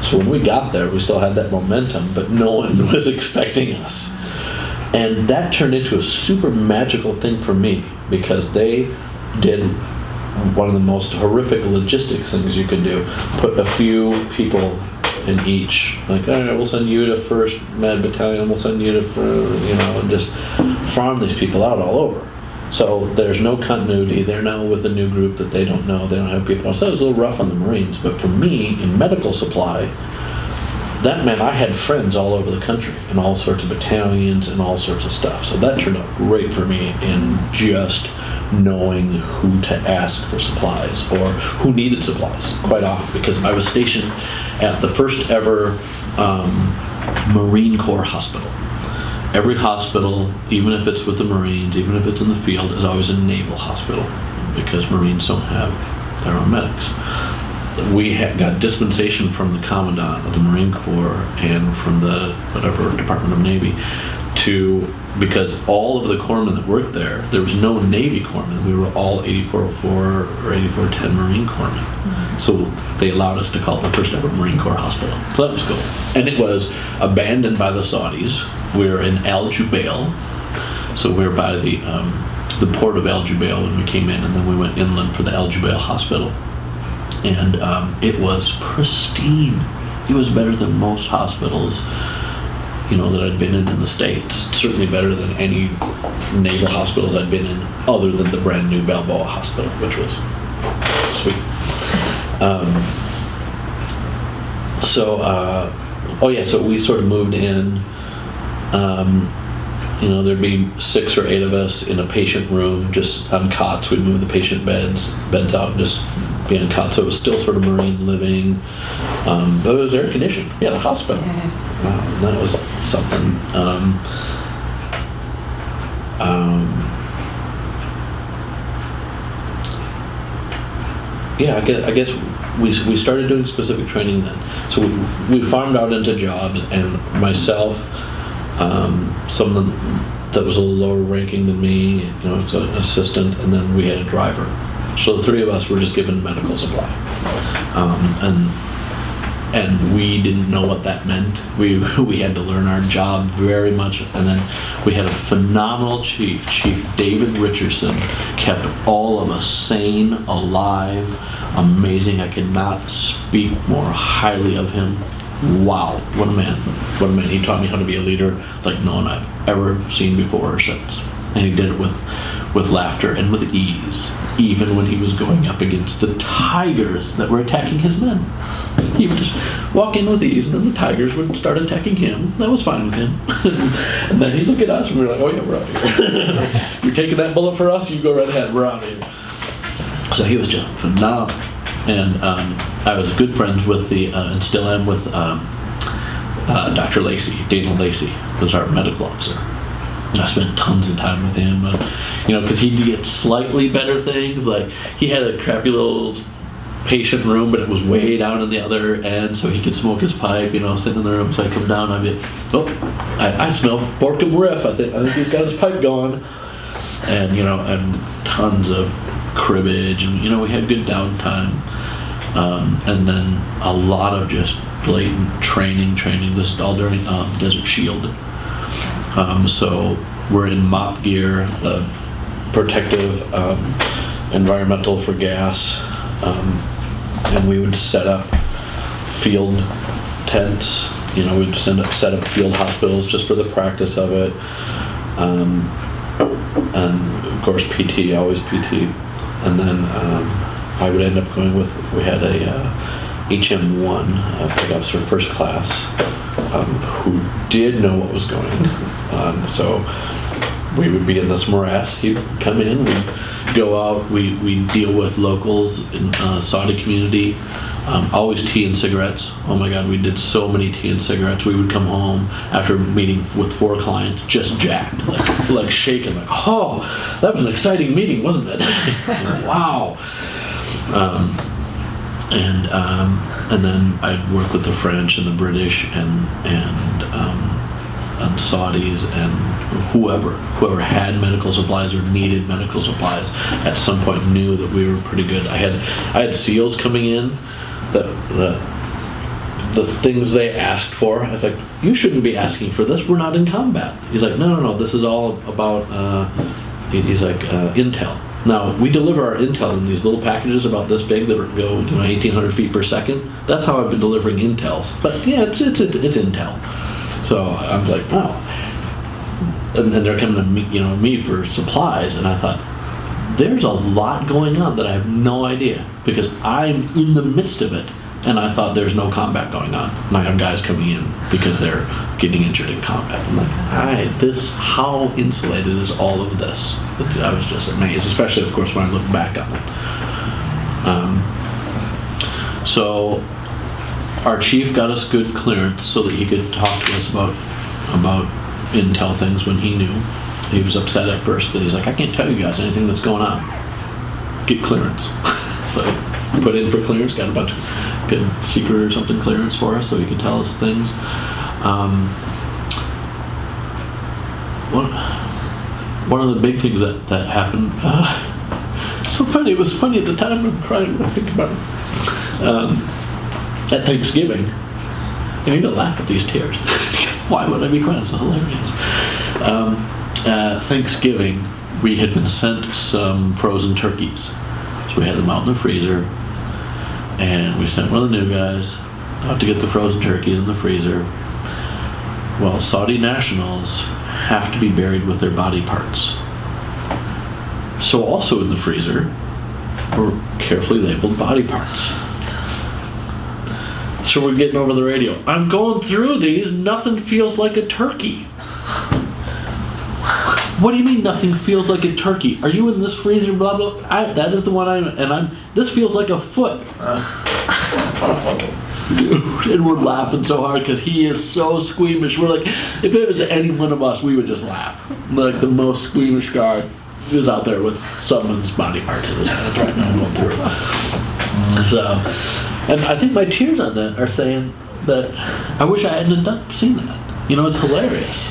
So when we got there, we still had that momentum, but no one was expecting us. And that turned into a super magical thing for me because they did one of the most horrific logistics things you could do. Put a few people in each. Like, all right, we'll send you to 1st Med Battalion, we'll send you to, and just farm these people out all over. So there's no continuity. They're now with a new group that they don't know. They don't have people. So it was a little rough on the Marines. But for me, in medical supply, that meant I had friends all over the country in all sorts of battalions and all sorts of stuff. So that turned out great for me in just knowing who to ask for supplies or who needed supplies quite often, because I was stationed at the first ever Marine Corps hospital. Every hospital, even if it's with the Marines, even if it's in the field, is always a naval hospital because Marines don't have their own medics. We got dispensation from the commandant of the Marine Corps and from the whatever Department of Navy because all of the corpsmen that worked there was no Navy corpsmen. We were all 8404 or 8410 Marine corpsmen. Mm-hmm. So they allowed us to call it the first ever Marine Corps hospital. So that was cool. And it was abandoned by the Saudis. We were in Al Jubail. So we were by the port of Al Jubail when we came in, and then we went inland for the Al Jubail hospital. And it was pristine. It was better than most hospitals that I'd been in the States. Certainly better than any naval hospitals I'd been in, other than the brand new Balboa Hospital, which was sweet. So we sort of moved in. There'd be 6 or 8 of us in a patient room, just on cots. We'd move the patient beds out, and just be on cots. So it was still sort of Marine living, but it was air conditioned. We had a hospital. That was something. I guess we started doing specific training then. So we farmed out into jobs, and myself, someone that was a little lower ranking than me, as an assistant, and then we had a driver. So the 3 of us were just given medical supply, and we didn't know what that meant. We had to learn our job very much, and then we had a phenomenal chief, Chief David Richardson, kept all of us sane, alive, amazing. I cannot speak more highly of him. Wow, what a man. What a man. He taught me how to be a leader like no one I've ever seen before or since. And he did it with laughter and with ease, even when he was going up against the tigers that were attacking his men. He would just walk in with ease, and then the tigers would start attacking him. That was fine with him. And then he'd look at us, and we were like, oh yeah, we're out here. You're taking that bullet for us? You go right ahead, we're out here. So he was just phenomenal. And I was good friends with and still am with Dr. Lacey. Daniel Lacey was our medical officer. And I spent tons of time with him, because he'd get slightly better things. Like, he had a crappy little patient room, but it was way down in the other end, so he could smoke his pipe, sitting in the room. So I come down, I'd be, I smell Borkum Riff. I think he's got his pipe going. And, and tons of cribbage, and, we had good downtime. And then a lot of just blatant training. This is all during Desert Shield. So we're in MOP gear, protective, environmental for gas, and we would set up field tents. We'd set up field hospitals just for the practice of it, and of course PT, always PT, and then I would end up going with. We had a HM1, Flag Officer First Class, who did know what was going on. So we would be in this morass. He'd come in, we'd go out, we'd deal with locals in Saudi community. Always tea and cigarettes. Oh my God, we did so many tea and cigarettes. We would come home after meeting with 4 clients, just jacked, like shaking, like, oh, that was an exciting meeting, wasn't it? Wow. And then I'd work with the French and the British and Saudis and whoever had medical supplies or needed medical supplies at some point knew that we were pretty good. I had SEALs coming in that the things they asked for. I was like, you shouldn't be asking for this. We're not in combat. He's like, no. This is all about. He's like intel. Now we deliver our intel in these little packages about this big that go 1,800 feet per second. That's how I've been delivering intels. But yeah, it's intel. So I'm like, wow. And they're coming to me for supplies, and I thought, there's a lot going on that I have no idea because I'm in the midst of it, and I thought there's no combat going on. And I have guys coming in because they're getting injured in combat. I'm like, how insulated is all of this? I was just amazed, especially of course when I look back on it. So our chief got us good clearance so that he could talk to us about intel things when he knew. He was upset at first that he's like, I can't tell you guys anything that's going on. Get clearance. So put in for clearance, got a bunch of good secret or something clearance for us so he could tell us things. One of the big things that happened, so funny, it was funny at the time, I'm crying when I think about it. At Thanksgiving, I need to laugh at these tears. Why would I be crying? It's so hilarious. Thanksgiving, we had been sent some frozen turkeys. So we had them out in the freezer, and we sent one of the new guys out to get the frozen turkeys in the freezer. Well, Saudi nationals have to be buried with their body parts. So also in the freezer were carefully labeled body parts. So we're getting over the radio. I'm going through these, nothing feels like a turkey. What do you mean nothing feels like a turkey? Are you in this freezer, blah, blah? That is the one this feels like a foot. Dude, and we're laughing so hard because he is so squeamish. We're like, if it was any one of us, we would just laugh. Like the most squeamish guy is out there with someone's body parts in his hands right now going through. So, and I think my tears on that are saying that I wish I hadn't seen that. It's hilarious.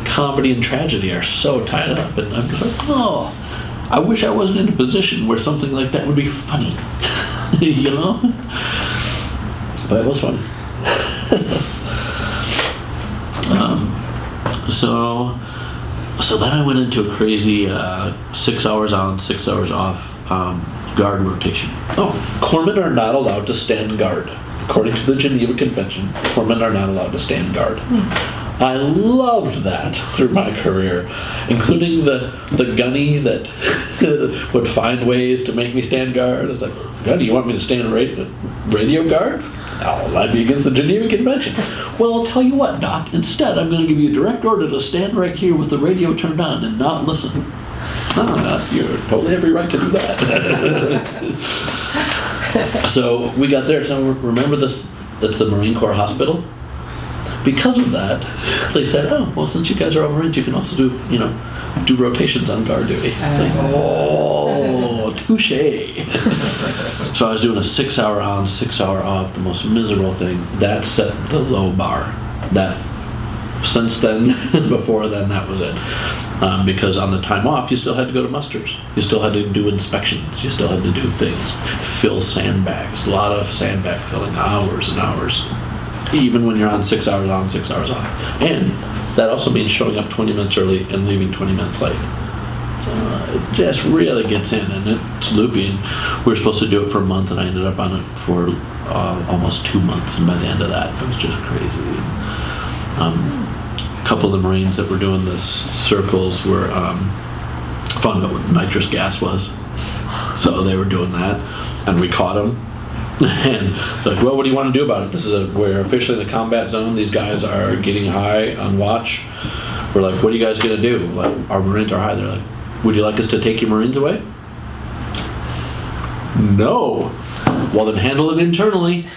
Comedy and tragedy are so tied up, and I'm just like, oh, I wish I wasn't in a position where something like that would be funny. But it was funny. So then I went into a crazy 6 hours on, 6 hours off guard rotation. Oh, corpsmen are not allowed to stand guard. According to the Geneva Convention, corpsmen are not allowed to stand guard. I loved that through my career, including the gunny that would find ways to make me stand guard. It's like, gunny, you want me to stand radio guard? Oh, that'd be against the Geneva Convention. Well, I'll tell you what, Doc. Instead, I'm going to give you a direct order to stand right here with the radio turned on and not listen. No, you totally have every right to do that. So we got there. So remember this? That's the Marine Corps Hospital. Because of that, they said, oh, well, since you guys are all Marines, you can also do rotations on guard duty. Like, oh, touche. So I was doing a 6 hour on, 6 hour off, the most miserable thing. That set the low bar. That, since then, before then, that was it. Because on the time off, you still had to go to musters. You still had to do inspections. You still had to do things. Fill sandbags. A lot of sandbag filling, hours and hours. Even when you're on 6 hours on, 6 hours off. And that also means showing up 20 minutes early and leaving 20 minutes late. It just really gets in, and it's loopy. And we were supposed to do it for a month, and I ended up on it for almost 2 months. And by the end of that, it was just crazy. A couple of the Marines that were doing this circles were found out what the nitrous gas was. So they were doing that, and we caught them. And they're like, well, what do you want to do about it? We're officially in a combat zone. These guys are getting high on watch. We're like, what are you guys going to do? Like, our Marines are high. They're like, would you like us to take your Marines away? No. Well, then handle it internally.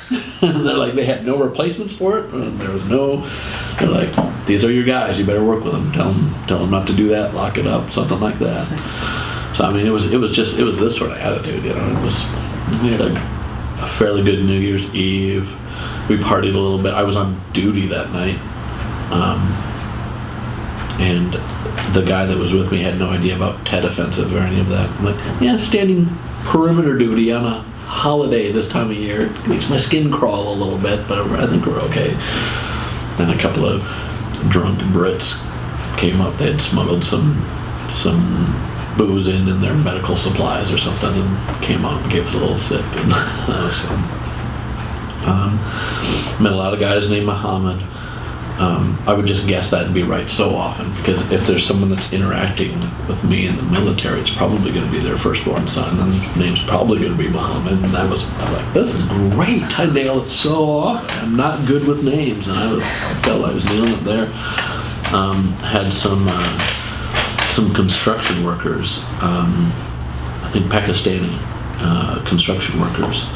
They're like, they had no replacements for it. There was no, they're like, these are your guys. You better work with them. Tell them not to do that. Lock it up. Something like that. So, I mean, it was this sort of attitude, we had a fairly good New Year's Eve. We partied a little bit. I was on duty that night. And the guy that was with me had no idea about Tet Offensive or any of that. I'm like, yeah, standing perimeter duty on a holiday this time of year. It makes my skin crawl a little bit, but I think we're okay. Then a couple of drunk Brits came up. They had smuggled some booze in their medical supplies or something, and came out and gave us a little sip, and that was fun. Met a lot of guys named Muhammad. I would just guess that and be right so often, because if there's someone that's interacting with me in the military, it's probably going to be their firstborn son, and his name's probably going to be Muhammad. And I'm like, this is great. I nail it so often. I'm not good with names, and I felt I was nailing it there. Had some construction workers, I think Pakistani construction workers,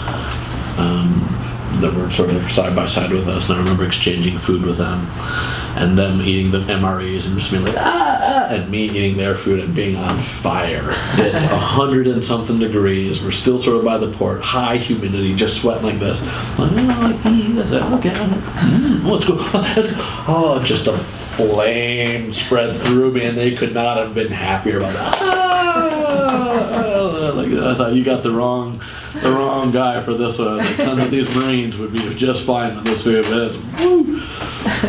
that were sort of side by side with us, and I remember exchanging food with them, and them eating the MREs and just being like, and me eating their food and being on fire. It's 100 and something degrees. We're still sort of by the port, high humidity, just sweating like this. I said, okay, let's go. Oh, just a flame spread through me, and they could not have been happier about that. Like, I thought you got the wrong guy for this one. Like, tons of these Marines would be just fine with this food.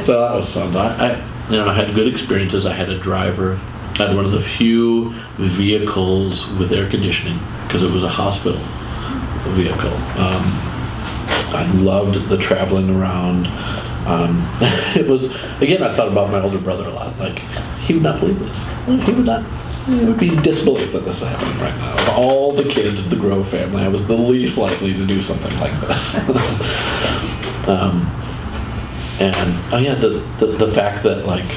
So that was fun. I had good experiences. I had a driver. I had one of the few vehicles with air conditioning, because it was a hospital vehicle. I loved the traveling around. It was, again, I thought about my older brother a lot. Like, he would not believe this. He would not. It would be disbelief that this is happening right now. Of all the kids of the Grove family, I was the least likely to do something like this. The fact that, like,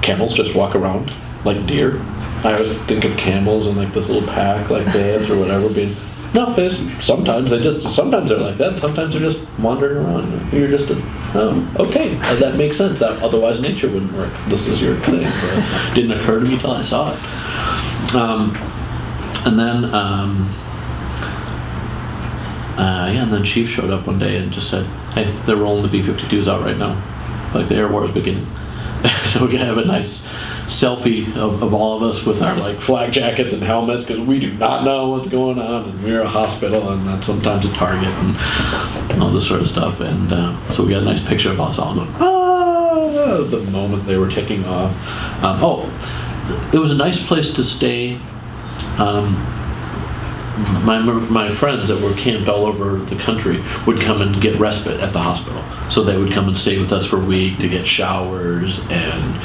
camels just walk around like deer. I always think of camels in like this little pack, like bears or whatever, being. No, sometimes they're like that. Sometimes they're just wandering around. You're just okay. That makes sense. That otherwise nature wouldn't work. This is your thing. But it didn't occur to me till I saw it. And then Chief showed up one day and just said, "Hey, they're rolling the B-52s out right now. Like, the air war is beginning." So we can have a nice selfie of all of us with our like flak jackets and helmets, because we do not know what's going on, and we're a hospital, and that's sometimes a target, and all this sort of stuff. And so we got a nice picture of us all going, "Ah!" the moment they were taking off. It was a nice place to stay. My friends that were camped all over the country would come and get respite at the hospital. So they would come and stay with us for a week to get showers, and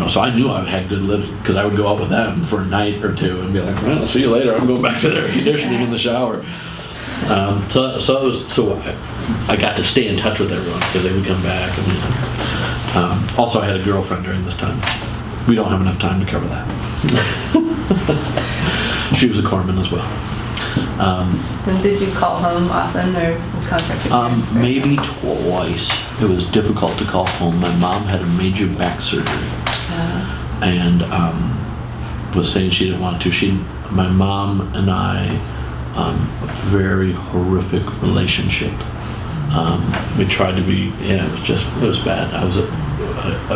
so I knew I had good living, because I would go out with them for a night or two and be like, "Well, I'll see you later. I'm going back to the air conditioning in the shower." So I got to stay in touch with everyone, because they would come back. And also, I had a girlfriend during this time. We don't have enough time to cover that. She was a corpsman as well. And did you call home often, or contact your parents? Maybe twice. It was difficult to call home. My mom had a major back surgery, and was saying she didn't want to. My mom and I, a very horrific relationship. We tried to be. Yeah, it was bad. I was a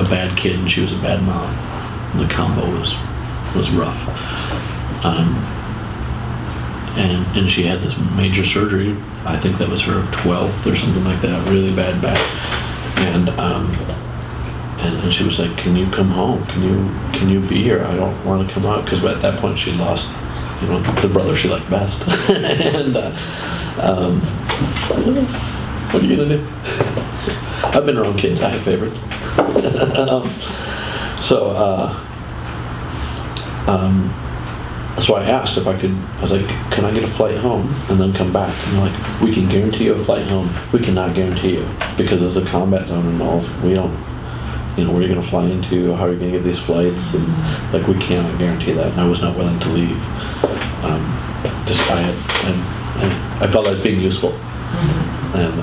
bad kid, and she was a bad mom. The combo was rough. And she had this major surgery. I think that was her 12th or something like that. Really bad back. And she was like, "Can you come home? Can you be here? I don't want to come out," because at that point she lost, the brother she liked best. And what are you gonna do? I've been around kids. I have favorites. So I asked if I could. I was like, "Can I get a flight home and then come back?" And they're like, "We can guarantee you a flight home. We cannot guarantee you, because it's a combat zone and all. We don't. Where are you going to fly into? How are you going to get these flights? And like, we cannot guarantee that." And I was not willing to leave. I felt I was being useful, and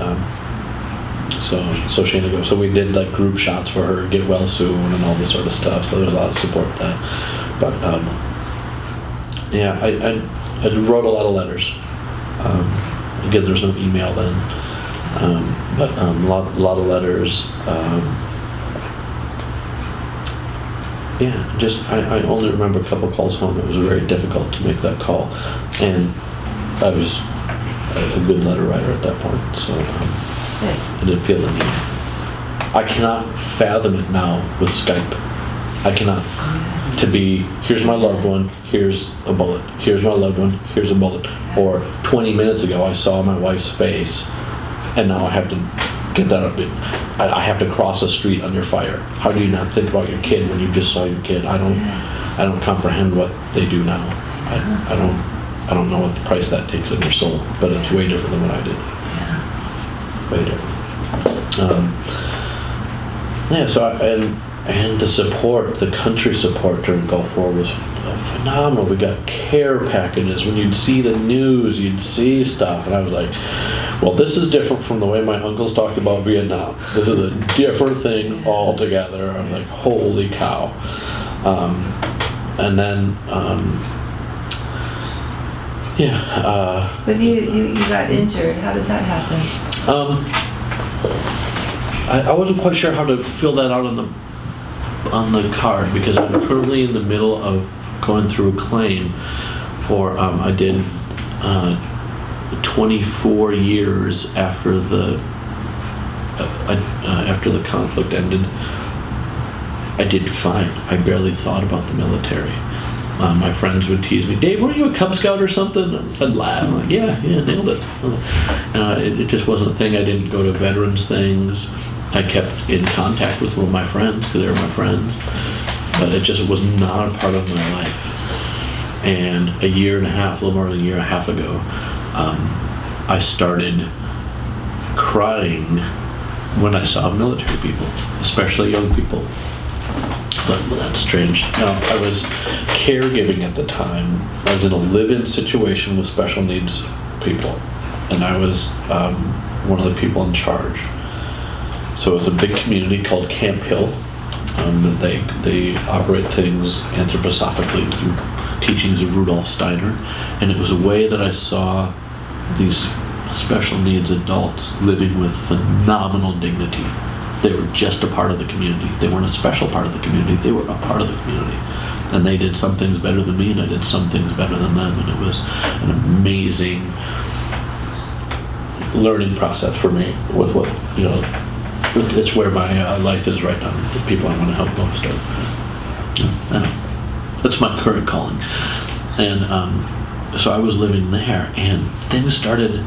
so she had to go. So we did like group shots for her, get well soon, and all this sort of stuff. So there's a lot of support there. But yeah, I wrote a lot of letters. Again, there's no email then, but a lot of letters. Yeah, just I only remember a couple calls home. It was very difficult to make that call, and I a good letter writer at that point, so Good. I didn't feel the need. I cannot fathom it now with Skype. I cannot. To be, here's my loved one, here's a bullet. Here's my loved one, here's a bullet. Or 20 minutes ago, I saw my wife's face, and now I have to get that up. I have to cross a street under fire. How do you not think about your kid when you just saw your kid? I don't comprehend what they do now. I don't know what the price that takes on your soul, but it's way different than what I did. Way different. Yeah. So and the support, the country support during Gulf War was phenomenal. We got care packages. When you'd see the news, you'd see stuff, and I was like, well, this is different from the way my uncles talked about Vietnam. This is a different thing altogether. I'm like, holy cow. And then, But you got injured. How did that happen? I wasn't quite sure how to fill that out on the card, because I'm currently in the middle of going through a claim for I did 24 years after the conflict ended. I did fine. I barely thought about the military. My friends would tease me, Dave, weren't you a Cub Scout or something? I'd laugh. I'm like, yeah, nailed it. It just wasn't a thing. I didn't go to veterans things. I kept in contact with some of my friends because they were my friends, but it just was not a part of my life. And a year and a half, a little more than a year and a half ago, I started crying when I saw military people, especially young people. But that's strange. I was caregiving at the time. I was in a live-in situation with special needs people, and I was one of the people in charge. So it's a big community called Camp Hill. They operate things anthroposophically through teachings of Rudolf Steiner, and it was a way that I saw these special needs adults living with phenomenal dignity. They were just a part of the community. They weren't a special part of the community. They were a part of the community. And they did some things better than me, and I did some things better than them, and it was an amazing learning process for me with what, it's where my life is right now. The people I want to help most are. That's my current calling. And so I was living there, and things started.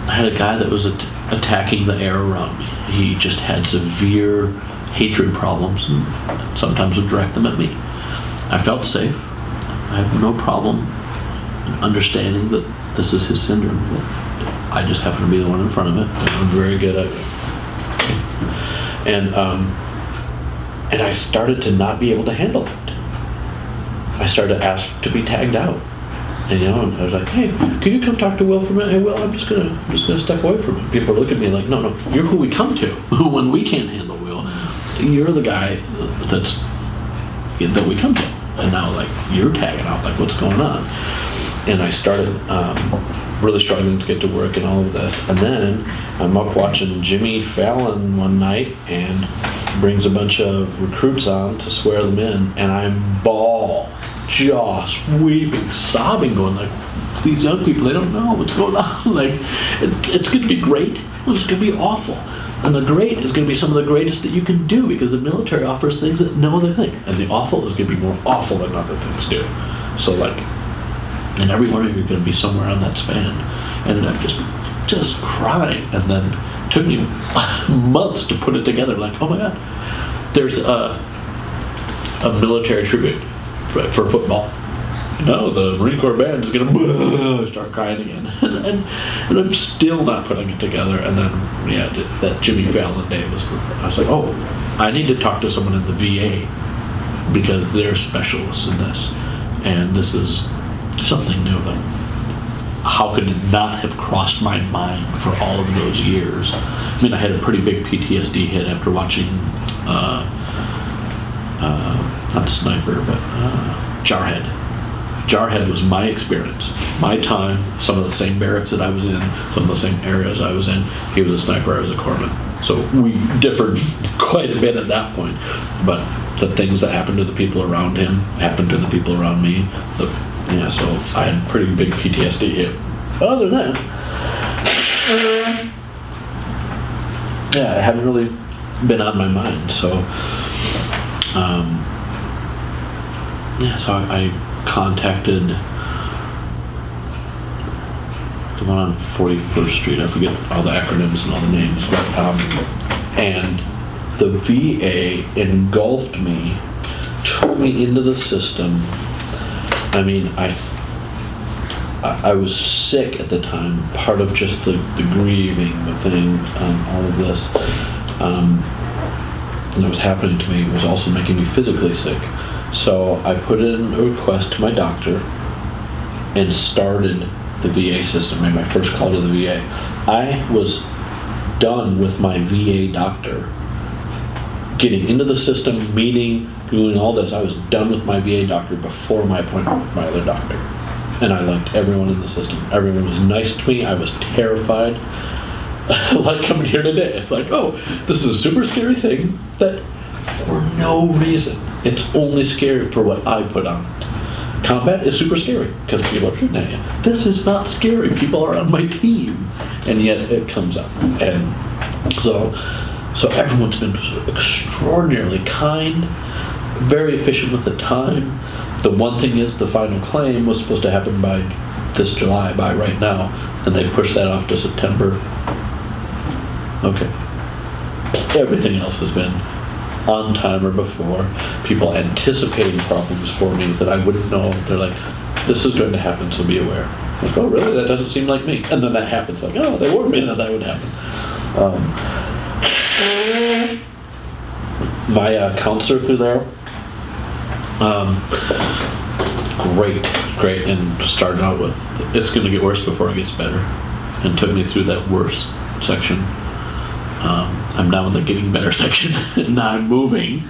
I had a guy that was attacking the air around me. He just had severe hatred problems, and sometimes would direct them at me. I felt safe. I have no problem understanding that this is his syndrome. I just happen to be the one in front of it, and I'm very good at it. And I started to not be able to handle it. I started to ask to be tagged out. And I was like, hey, can you come talk to Will for a minute? Hey, Will, I'm just gonna step away from him. People look at me like, no, you're who we come to. When we can't handle Will, you're the guy that we come to. And now, like, you're tagging out, like, what's going on? And I started really struggling to get to work and all of this. And then I'm up watching Jimmy Fallon one night, and brings a bunch of recruits on to swear them in, and I'm just weeping, sobbing, going like, these young people, they don't know what's going on. Like, it's going to be great, it's going to be awful. And the great is going to be some of the greatest that you can do, because the military offers things that no other thing. And the awful is going to be more awful than other things do. So, like, and every one of you are going to be somewhere on that span. And I'm just crying. And then it took me months to put it together. Like, oh my God, there's a military tribute for football. No, the Marine Corps band is going to start crying again. and I'm still not putting it together. And then, that Jimmy Fallon day I was like, oh, I need to talk to someone in the VA, because they're specialists in this. And this is something new. That how could it not have crossed my mind for all of those years? I mean, I had a pretty big PTSD hit after watching, not Sniper, but Jarhead. Jarhead was my experience, my time, some of the same barracks that I was in, some of the same areas I was in. He was a sniper, I was a corpsman. So we differed quite a bit at that point. But the things that happened to the people around him happened to the people around me. So I had pretty big PTSD hit. But other than that, Yeah, it hadn't really been on my mind, so so I contacted the one on 41st Street. I forget all the acronyms and all the names, but and the VA engulfed me, took me into the system. I mean, I was sick at the time, part of just the grieving, the thing, all of this that was happening to me was also making me physically sick. So I put in a request to my doctor and started the VA system, made my first call to the VA. I was done with my VA doctor, getting into the system, meeting, doing all this. I was done with my VA doctor before my appointment with my other doctor. And I liked everyone in the system. Everyone was nice to me. I was terrified. Like coming here today. It's like, oh, this is a super scary thing that for no reason. It's only scary for what I put on it. Combat is super scary because people are shooting at you. This is not scary. People are on my team. And yet it comes up. And so everyone's been extraordinarily kind, very efficient with the time. The one thing is the final claim was supposed to happen by this July, by right now, and they pushed that off to September. Okay. Everything else has been on time or before. People anticipating problems for me that I wouldn't know. They're like, this is going to happen, so be aware. I'm like, oh, really? That doesn't seem like me. And then that happens. Like, oh, they warned me that would happen. My counselor through there, great, and started out with, it's going to get worse before it gets better, and took me through that worst section. I'm now in the getting better section, and now I'm moving,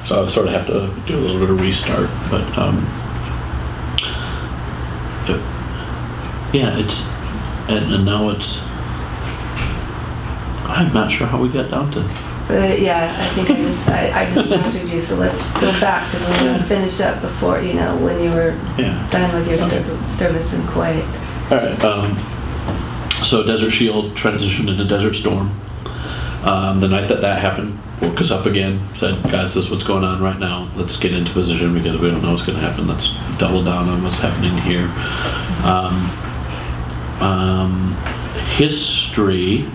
so I sort of have to do a little bit of restart, but and now it's, I'm not sure how we got down to. But yeah, I think I distracted you, so let's go back, because we want to finish up before, when you were done with your service in Kuwait. All right, so Desert Shield transitioned into Desert Storm. The night that happened, woke us up again, said, guys, this is what's going on right now. Let's get into position because we don't know what's going to happen. Let's double down on what's happening here. History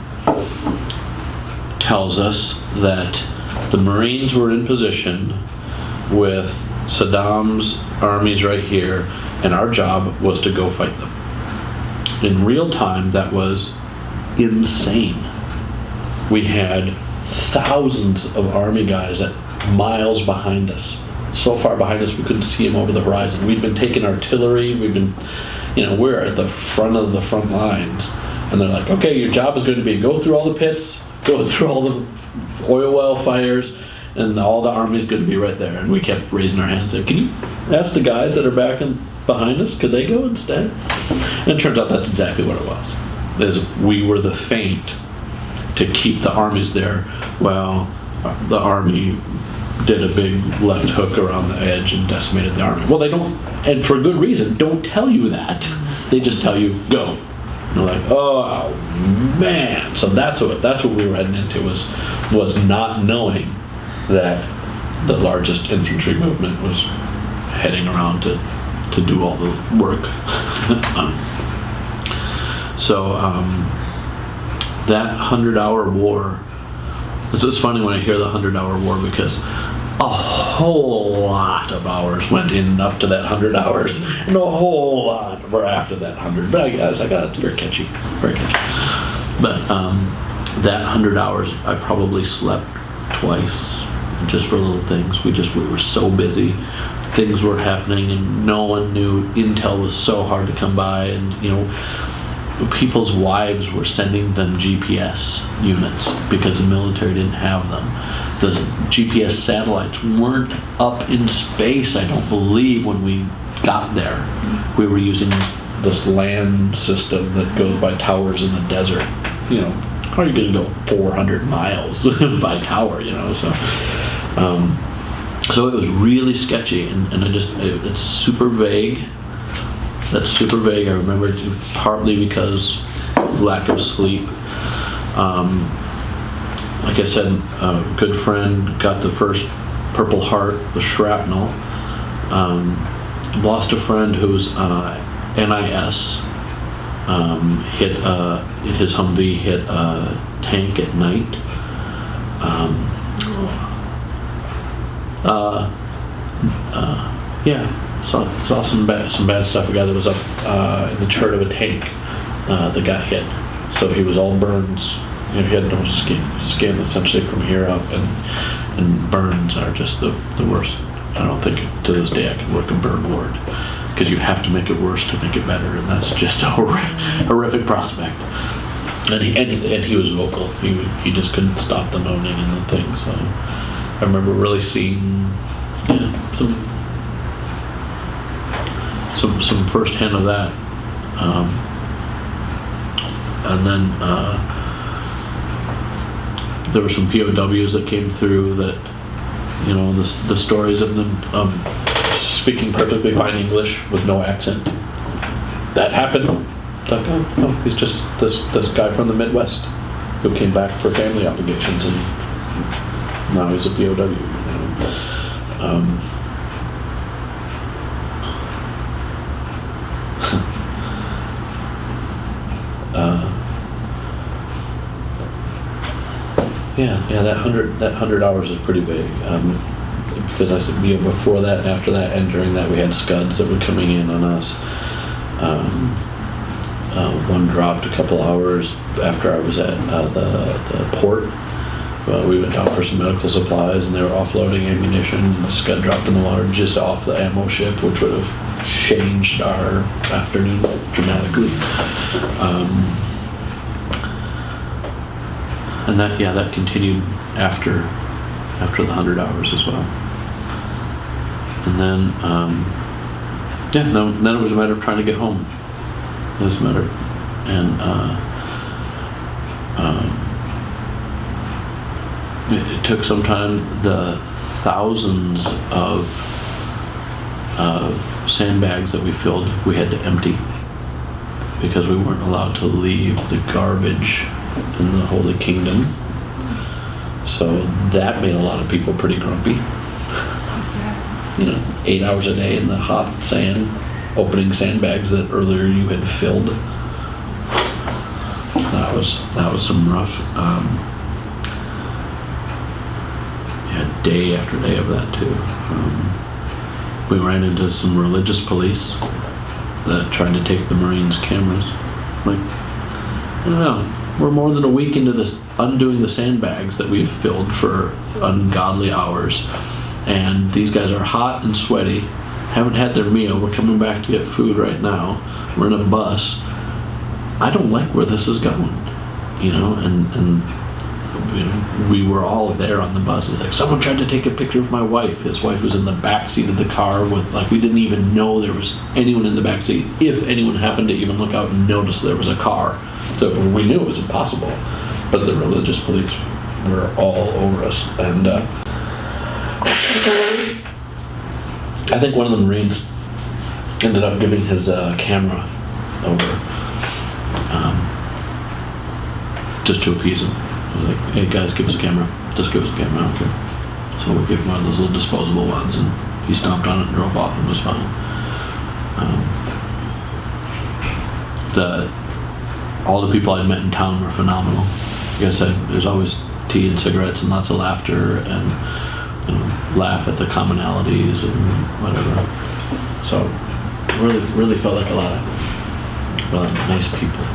tells us that the Marines were in position with Saddam's armies right here, and our job was to go fight them. In real time, that was insane. We had thousands of army guys at miles behind us, so far behind us we couldn't see them over the horizon. We'd been taking artillery, we've been, we're at the front of the front lines, and they're like, okay, your job is going to be go through all the pits, go through all the oil well fires, and all the army's going to be right there. And we kept raising our hands and can you ask the guys that are back and behind us, could they go instead? And it turns out that's exactly what it was. Is we were the feint to keep the armies there while the army did a big left hook around the edge and decimated the army. Well, they don't, and for good reason, don't tell you that. They just tell you, go. And we're like, oh man. So that's what we were heading into was not knowing that the largest infantry movement was heading around to do all the work. That 100-hour war, it's funny when I hear the 100-hour war because a whole lot of hours went in up to that 100 hours, and a whole lot were after that 100. But I got it's very catchy, very catchy. But that 100 hours, I probably slept twice, just for little things. We were so busy, things were happening, and no one knew. Intel was so hard to come by, and people's wives were sending them GPS units because the military didn't have them. The GPS satellites weren't up in space, I don't believe, when we got there. We were using this land system that goes by towers in the desert. How are you going to go 400 miles by tower, So it was really sketchy, and it's super vague. That's super vague. I remember it partly because lack of sleep. Like I said, a good friend got the first Purple Heart with shrapnel. Lost a friend whose NIS hit his Humvee hit a tank at night. Saw some bad stuff. A guy that was up in the turret of a tank that got hit. So he was all burns. He had no skin essentially from here up, and burns are just the worst. I don't think to this day I can work a burn ward, because you have to make it worse to make it better, and that's just a horrific prospect. And he was vocal. He just couldn't stop the moaning and the thing. So I remember really seeing some firsthand of that. And then there were some POWs that came through that, the stories of them speaking perfectly fine English with no accent. That happened. It's like, oh, he's just this guy from the Midwest who came back for family obligations, and now he's a POW. That 100 hours is pretty big, because I said, before that, after that, and during that, we had scuds that were coming in on us. One dropped a couple hours after I was at the port. We went down for some medical supplies, and they were offloading ammunition, and the scud dropped in the water just off the ammo ship, which would have changed our afternoon dramatically. And that continued after the 100 hours as well. And then, then it was a matter of trying to get home. It was a matter, and it took some time. The thousands of sandbags that we filled, we had to empty, because we weren't allowed to leave the garbage in the Holy Kingdom. So that made a lot of people pretty grumpy. 8 hours a day in the hot sand, opening sandbags that earlier you had filled. That was some rough. Day after day of that too. We ran into some religious police that tried to take the Marines' cameras. Like, I don't know. We're more than a week into this undoing the sandbags that we've filled for ungodly hours, and these guys are hot and sweaty, haven't had their meal. We're coming back to get food right now. We're in a bus. I don't like where this is going, and we were all there on the bus. It was like, someone tried to take a picture of my wife. His wife was in the back seat of the car with, we didn't even know there was anyone in the back seat, if anyone happened to even look out and notice there was a car. So we knew it was impossible. But the religious police were all over us. And I think one of the Marines ended up giving his camera over, just to appease him. I was like, hey guys, give us a camera. Just give us a camera, I don't care. So we gave him one of those little disposable ones, and he stomped on it and drove off, and was fine. All the people I'd met in town were phenomenal. Like I said, there's always tea and cigarettes and lots of laughter, and laugh at the commonalities and whatever. So really felt like a lot of nice people.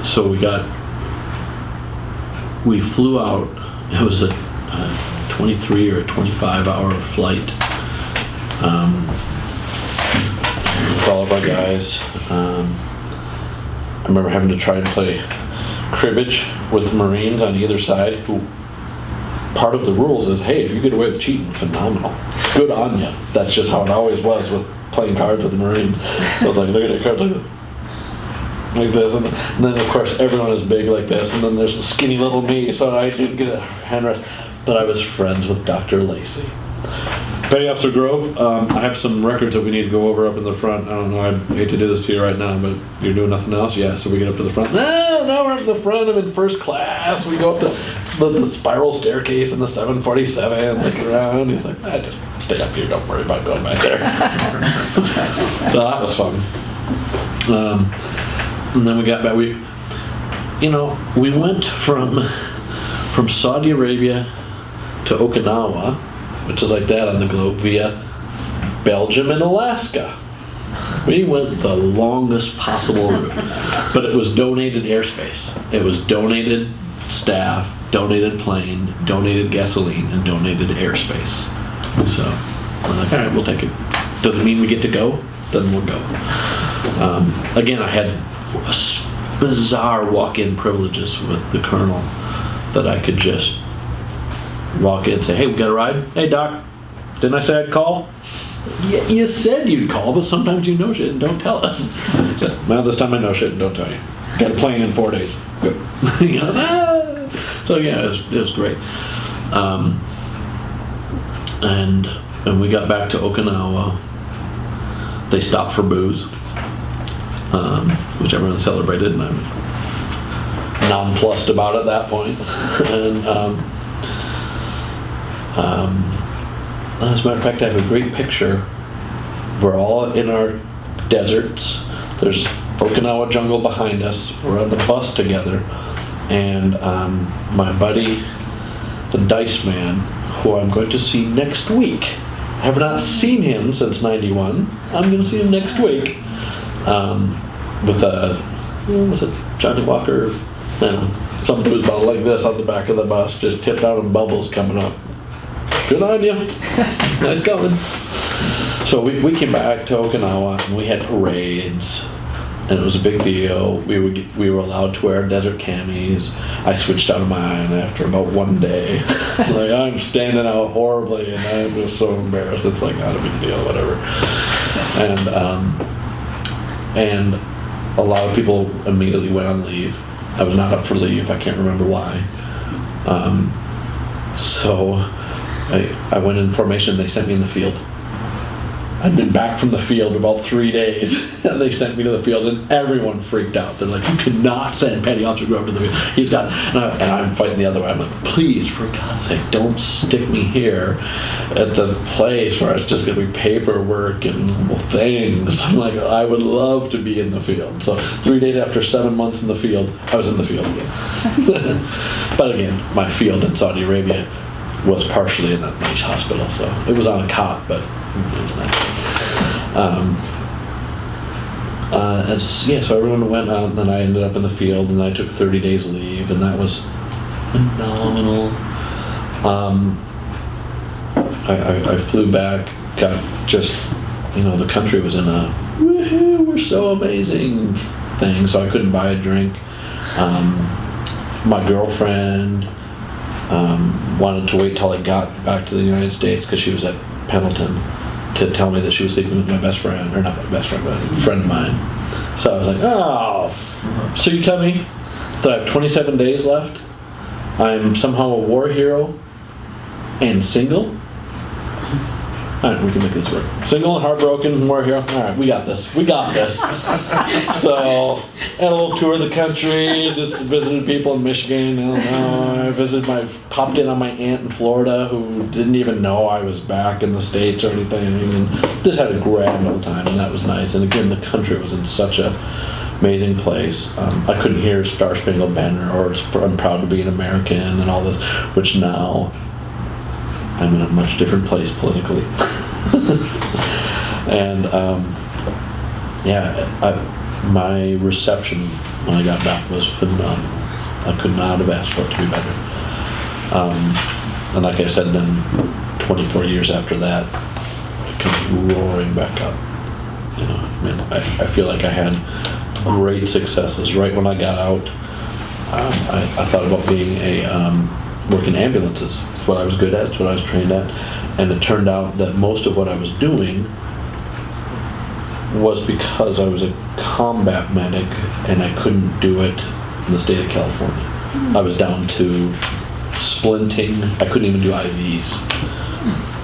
So we flew out. It was a 23 or 25 hour flight with all of our guys. I remember having to try and play cribbage with the Marines on either side, who part of the rules is, hey, if you get away with cheating, phenomenal, good on you. That's just how it always was with playing cards with the Marines. So it's like, look at the cards like this, and then of course everyone is big like this, and then there's the skinny little me, so I didn't get a hand rest. But I was friends with Dr. Lacey. Petty Officer Grove, I have some records that we need to go over up in the front. I don't know, I hate to do this to you right now, but you're doing nothing else? Yeah, so we get up to the front. No, we're up in the front. I'm in first class. We go up to the spiral staircase in the 747, look around. He's like, just stay up here. Don't worry about going back there. So that was fun. And then we got back. We went from Saudi Arabia to Okinawa, which is like that on the globe, via Belgium and Alaska. We went the longest possible route, but it was donated airspace. It was donated staff, donated plane, donated gasoline, and donated airspace. So we're like, all right, we'll take it. Doesn't mean we get to go, then we'll go. Again, I had bizarre walk-in privileges with the colonel that I could just walk in and say, hey, we got a ride? Hey, Doc, didn't I say I'd call? Yeah, you said you'd call, but sometimes you know shit and don't tell us. So, well, this time I know shit and don't tell you. Got a plane in 4 days. Good. So yeah, it was great. And we got back to Okinawa. They stopped for booze, which everyone celebrated, and I was nonplussed about it at that point. And as a matter of fact, I have a great picture. We're all in our deserts. There's Okinawa jungle behind us. We're on the bus together. And my buddy, the Dice Man, who I'm going to see next week. I have not seen him since '91. I'm going to see him next week. With what was it, Johnny Walker? Some booze bottle like this on the back of the bus, just tipped out and bubbles coming up. Good on you. Nice going. So we came back to Okinawa and we had parades, and it was a big deal. We were allowed to wear desert camis. I switched out of mine after about 1 day. Like, I'm standing out horribly, and I was so embarrassed. It's like not a big deal, whatever. And a lot of people immediately went on leave. I was not up for leave. I can't remember why. So I went in formation. They sent me in the field. I'd been back from the field about 3 days, and they sent me to the field, and everyone freaked out. They're like, you cannot send Petty Officer Grove to the field. He's got, and I'm fighting the other way. I'm like, please, for God's sake, don't stick me here at the place where it's just going to be paperwork and things. I'm like, I would love to be in the field. So 3 days after 7 months in the field, I was in the field again. But again, my field in Saudi Arabia was partially in that nice hospital, so it was on a cot, but it was nice. So everyone went out, and then I ended up in the field, and I took 30 days leave, and that was phenomenal. I flew back, got just, the country was in a woohoo, we're so amazing thing, so I couldn't buy a drink. My girlfriend wanted to wait till I got back to the United States because she was at Pendleton to tell me that she was sleeping with my best friend, or not my best friend, but a friend of mine. So I was like, oh, so you tell me that I have 27 days left, I'm somehow a war hero and single? All right, we can make this work. Single and heartbroken, war hero. All right, we got this. So, had a little tour of the country, just visited people in Michigan, Illinois. Popped in on my aunt in Florida who didn't even know I was back in the States or anything. And just had a grand old time, and that was nice. And again, the country was in such a amazing place. I couldn't hear Star Spangled Banner or I'm proud to be an American and all this, which now I'm in a much different place politically. And my reception when I got back was phenomenal. I could not have asked for it to be better. And like I said, then 24 years after that, it comes roaring back up. I feel like I had great successes. Right when I got out, I thought about being working ambulances. It's what I was good at, it's what I was trained at. And it turned out that most of what I was doing was because I was a combat medic and I couldn't do it in the state of California. I was down to splinting. I couldn't even do IVs.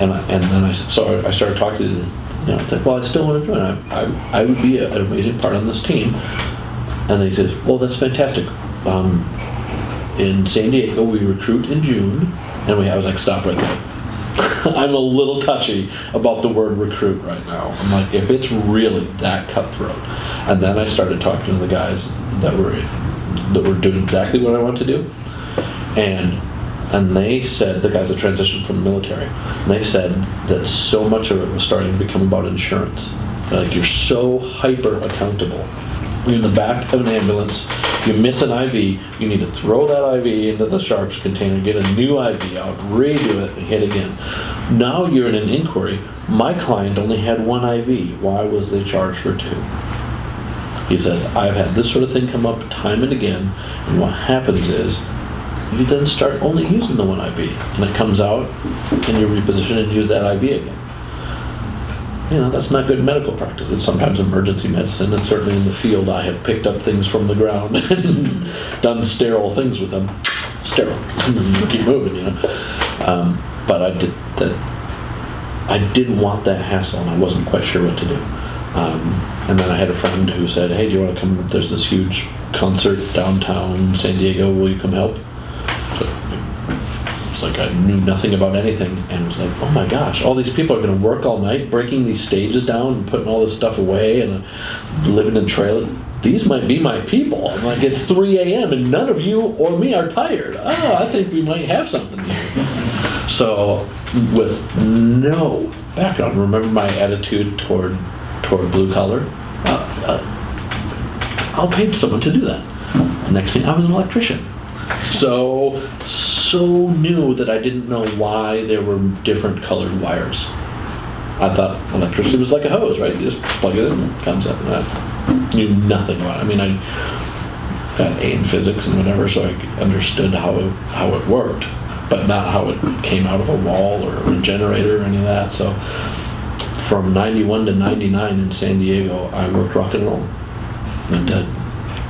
And then I started talking to the, I said, well, I still want to join. I would be an amazing part on this team. And he says, well, that's fantastic. In San Diego, we recruit in June. And I was like, stop right there. I'm a little touchy about the word recruit right now. I'm like, if it's really that cutthroat. And then I started talking to the guys that were doing exactly what I want to do. And they said, the guys that transitioned from the military, and they said that so much of it was starting to become about insurance. Like, you're so hyper accountable. You're in the back of an ambulance, you miss an IV, you need to throw that IV into the sharps container, get a new IV out, redo it, and hit again. Now you're in an inquiry. My client only had one IV. Why was they charged for two? He says, I've had this sort of thing come up time and again, and what happens is, you then start only using the one IV, and it comes out, and you reposition and use that IV again. That's not good medical practice. It's sometimes emergency medicine, and certainly in the field I have picked up things from the ground and done sterile things with them. Sterile. And keep moving, But I didn't want that hassle, and I wasn't quite sure what to do. And then I had a friend who said, hey, do you want to come? There's this huge concert downtown San Diego. Will you come help? So it's like I knew nothing about anything, and was like, oh my gosh, all these people are going to work all night breaking these stages down and putting all this stuff away and living in trailers. These might be my people. I'm like, it's 3 a.m. and none of you or me are tired. Oh, I think we might have something here. So with no background, remember my attitude toward blue collar? I'll pay someone to do that. Next thing, I was an electrician. So new that I didn't know why there were different colored wires. I thought electricity was like a hose, right? You just plug it in and it comes up. And I knew nothing about it. I mean, I got A in physics and whatever, so I understood how it worked, but not how it came out of a wall or a generator or any of that. So from 91 to 99 in San Diego, I worked rock and roll. I did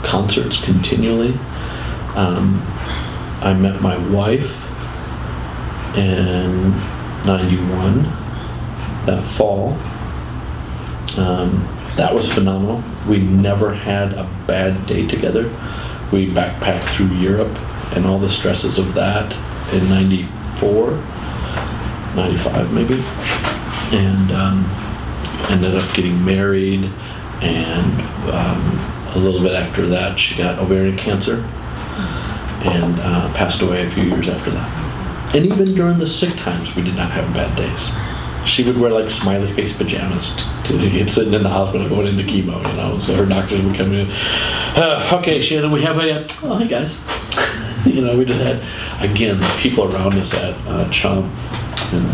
concerts continually. I met my wife in 91, that fall. That was phenomenal. We never had a bad day together. We backpacked through Europe and all the stresses of that in 94, 95 maybe. And ended up getting married, and a little bit after that she got ovarian cancer and passed away a few years after that. And even during the sick times, we did not have bad days. She would wear like smiley face pajamas to get sitting in the hospital going into chemo, so her doctors would come in, okay, Shannon, we have a, oh, hey guys. We just had, again, the people around us at Chomp in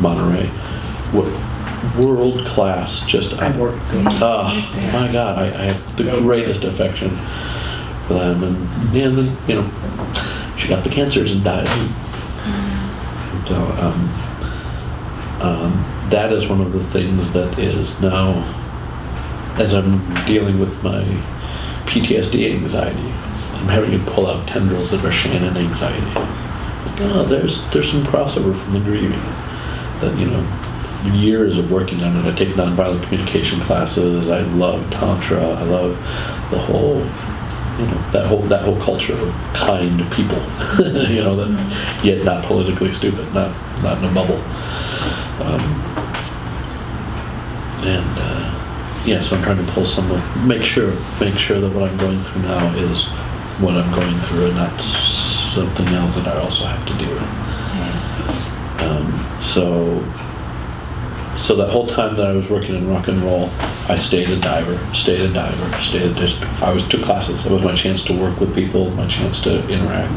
Monterey were world class. Just I worked with them. Oh my God, I have the greatest affection for them. And then, she got the cancers and died. So that is one of the things that is now, as I'm dealing with my PTSD anxiety, I'm having to pull out tendrils that are Shannon anxiety. There's some crossover from the grieving that, years of working on it. I take nonviolent communication classes. I love Tantra. I love the whole, that whole culture of kind people, that yet not politically stupid, not in a bubble. So I'm trying to pull some of, make sure that what I'm going through now is what I'm going through and not something else that I also have to deal with. So that whole time that I was working in rock and roll, I stayed a diver. I took classes. It was my chance to work with people, my chance to interact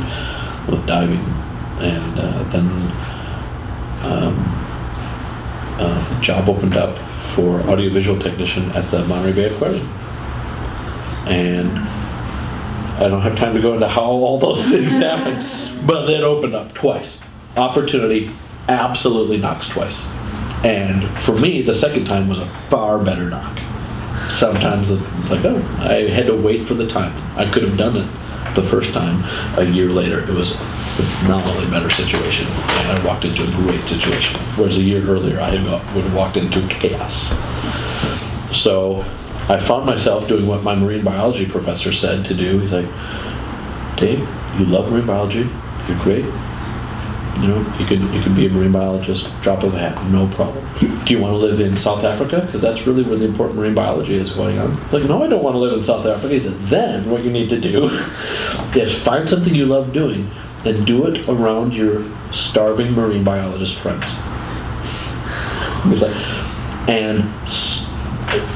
with diving. And then a job opened up for audiovisual technician at the Monterey Bay Aquarium. And I don't have time to go into how all those things happened, but it opened up twice. Opportunity absolutely knocks twice. And for me, the second time was a far better knock. Sometimes it's like, I had to wait for the timing. I could have done it the first time. A year later, it was phenomenally better situation, and I walked into a great situation. Whereas a year earlier, would have walked into chaos. So I found myself doing what my marine biology professor said to do. He's like, Dave, you love marine biology. You're great. You know, you could be a marine biologist, drop of a hat, no problem. Do you want to live in South Africa? Because that's really where the important marine biology is going on. Like, no, I don't want to live in South Africa. He said, then what you need to do is find something you love doing and do it around your starving marine biologist friends. He's like, and,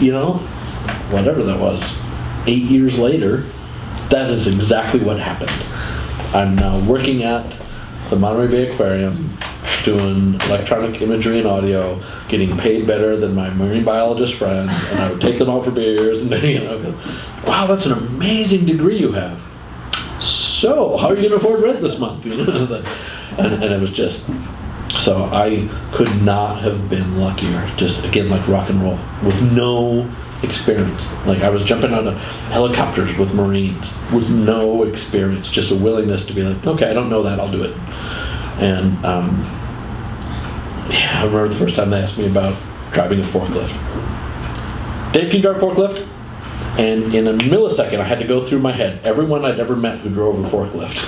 you know, whatever that was, 8 years later, that is exactly what happened. I'm now working at the Monterey Bay Aquarium, doing electronic imagery and audio, getting paid better than my marine biologist friends, and I would take them out for beers, and you know, go, wow, that's an amazing degree you have. So, how are you going to afford rent this month? You know? and it was just, so I could not have been luckier. Just again, like rock and roll, with no experience. Like I was jumping out of helicopters with Marines with no experience, just a willingness to be like, okay, I don't know that, I'll do it. And yeah, I remember the first time they asked me about driving a forklift. Dave, can you drive a forklift? And in a millisecond, I had to go through my head everyone I'd ever met who drove a forklift.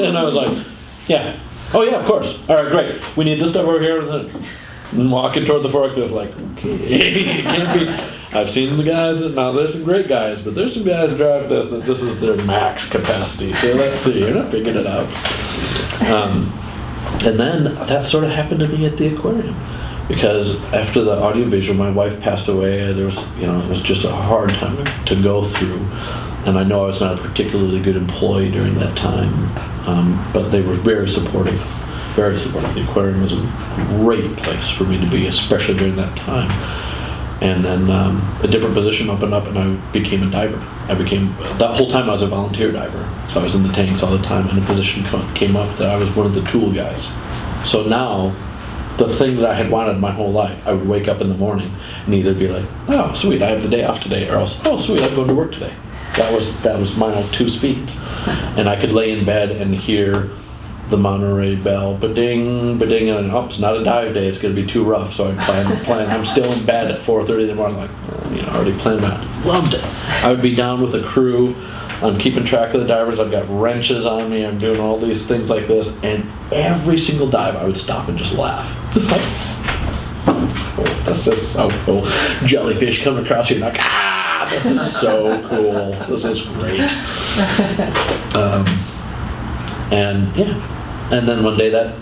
And I was like, yeah, oh yeah, of course. All right, great. We need this stuff over here. And walking toward the forklift, like, okay, it can't be. I've seen the guys, now there's some great guys, but there's some guys that drive this, that this is their max capacity. So let's see, you're not figuring it out. And then that sort of happened to me at the aquarium. Because after the audiovisual, my wife passed away. There was, you know, it was just a hard time to go through. And I know I was not a particularly good employee during that time, but they were very supportive. Very supportive. The aquarium was a great place for me to be, especially during that time. And then a different position opened up, and I became a diver. That whole time I was a volunteer diver. So I was in the tanks all the time, and a position came up that I was one of the tool guys. So now, the thing that I had wanted my whole life, I would wake up in the morning and either be like, oh, sweet, I have the day off today, or else, oh, sweet, I'm going to work today. That was my own two speeds. And I could lay in bed and hear the Monterey bell, ba-ding, ba-ding, and oh, it's not a dive day, it's going to be too rough, so I plan. I'm still in bed at 4:30 in the morning, like, you know, already planned that. Loved it. I would be down with a crew, I'm keeping track of the divers, I've got wrenches on me, I'm doing all these things like this, and every single dive I would stop and just laugh. Just like, oh, this is so cool. Jellyfish coming across you, like, ah, this is so cool, this is great. And yeah. And then one day that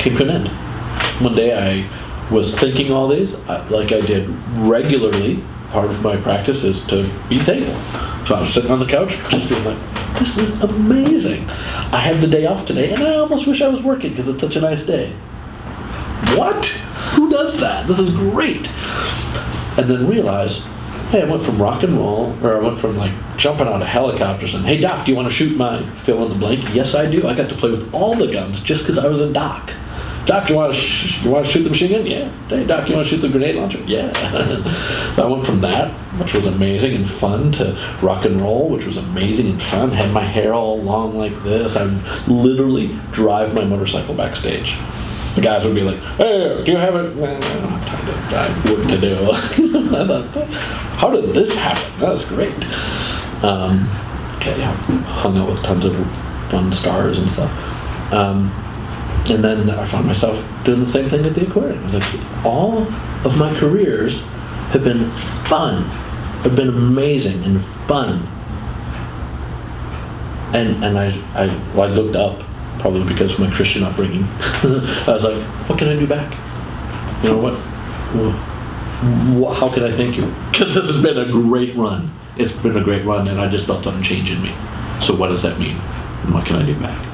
came to an end. One day I was thinking all these, like I did regularly. Part of my practice is to be thankful. So I was sitting on the couch, just being like, this is amazing. I had the day off today, and I almost wish I was working because it's such a nice day. What? Who does that? This is great. And then realize, hey, I went from rock and roll, or I went from like jumping out of helicopters and, hey doc, do you want to shoot my fill in the blank? Yes, I do. I got to play with all the guns just because I was a doc. Doc, you want to shoot the machine gun? Yeah. Hey doc, you want to shoot the grenade launcher? Yeah. I went from that, which was amazing and fun, to rock and roll, which was amazing and fun. Had my hair all long like this. I would literally drive my motorcycle backstage. The guys would be like, hey, do you have it? I don't have time to drive, work to do. I thought, how did this happen? That was great. Okay, yeah, hung out with tons of fun stars and stuff. And then I found myself doing the same thing at the aquarium. I was like, all of my careers have been fun, have been amazing and fun. And I looked up, probably because of my Christian upbringing. I was like, what can I do back? You know what? How can I thank you? Because this has been a great run. It's been a great run, and I just felt something change in me. So what does that mean? And what can I do back?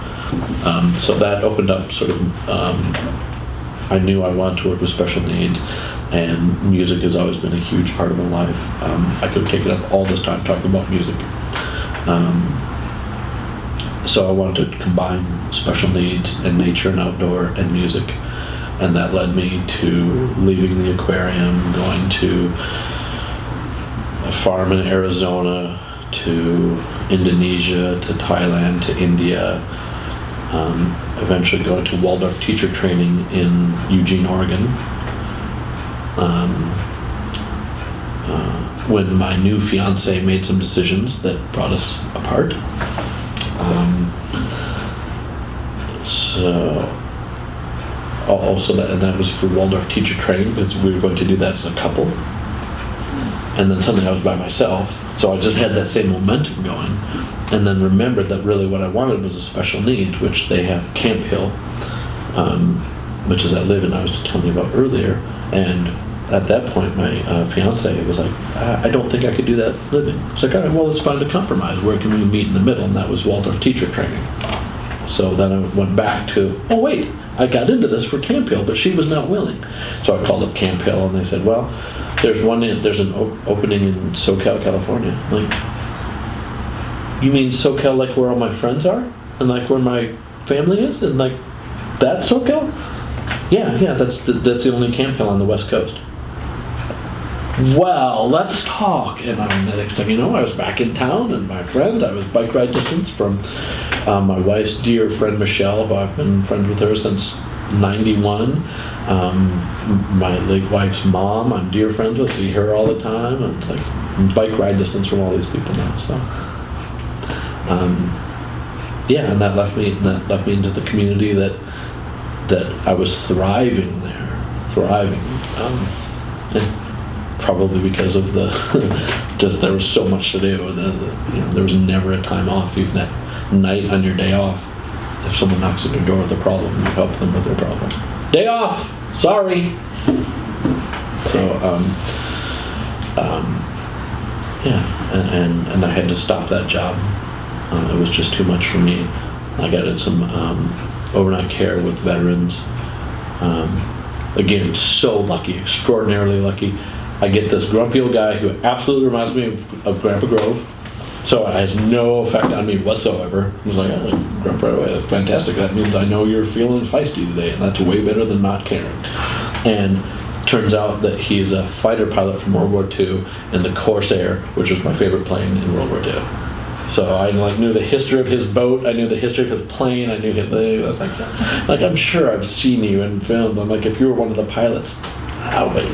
So that opened up sort of, I knew I wanted to work with special needs, and music has always been a huge part of my life. I could have taken up all this time talking about music. So I wanted to combine special needs and nature and outdoor and music. And that led me to leaving the aquarium, going to a farm in Arizona, to Indonesia, to Thailand, to India, Eventually going to Waldorf teacher training in Eugene, Oregon. When my new fiance made some decisions that brought us apart. So also that was for Waldorf teacher training, because we were going to do that as a couple. And then suddenly I was by myself, so I just had that same momentum going, and then remembered that really what I wanted was a special need, which they have Camp Hill, which is I live in, I was telling you about earlier. And at that point, my fiance was like, I don't think I could do that living. It's like, all right, well, let's find a compromise. Where can we meet in the middle? And that was Waldorf teacher training. So then I went back to, oh wait, I got into this for Camp Hill, but she was not willing. So I called up Camp Hill, and they said, well, there's an opening in SoCal, California. I'm like, you mean SoCal like where all my friends are? And like where my family is? And like, that's SoCal? Yeah, that's the only Camp Hill on the West Coast. Well, let's talk. And the next thing you know, I was back in town, and my friends, I was bike ride distance from my wife's dear friend Michelle, who I've been friends with her since '91. My late wife's mom, I'm dear friends with, see her all the time, and it's like I'm bike ride distance from all these people now. So, yeah, and that left me into the community that I was thriving there, and probably because of the just there was so much to do, and there was never a time off. Even at night on your day off, if someone knocks at your door with a problem, you help them with their problem. Day off, sorry. So yeah, and I had to stop that job. It was just too much for me. I got in some overnight care with veterans. Again, so lucky, extraordinarily lucky. I get this grumpy old guy who absolutely reminds me of Grandpa Grove. So it has no effect on me whatsoever. He's like, oh, Grandpa, right away. That's fantastic. That means I know you're feeling feisty today, and that's way better than not caring. And turns out that he's a fighter pilot from World War II in the Corsair, which was my favorite plane in World War II. So I knew the history of his boat. I knew the history of his plane. I knew his thing. I was like I'm sure I've seen you in film. I'm like, if you were one of the pilots,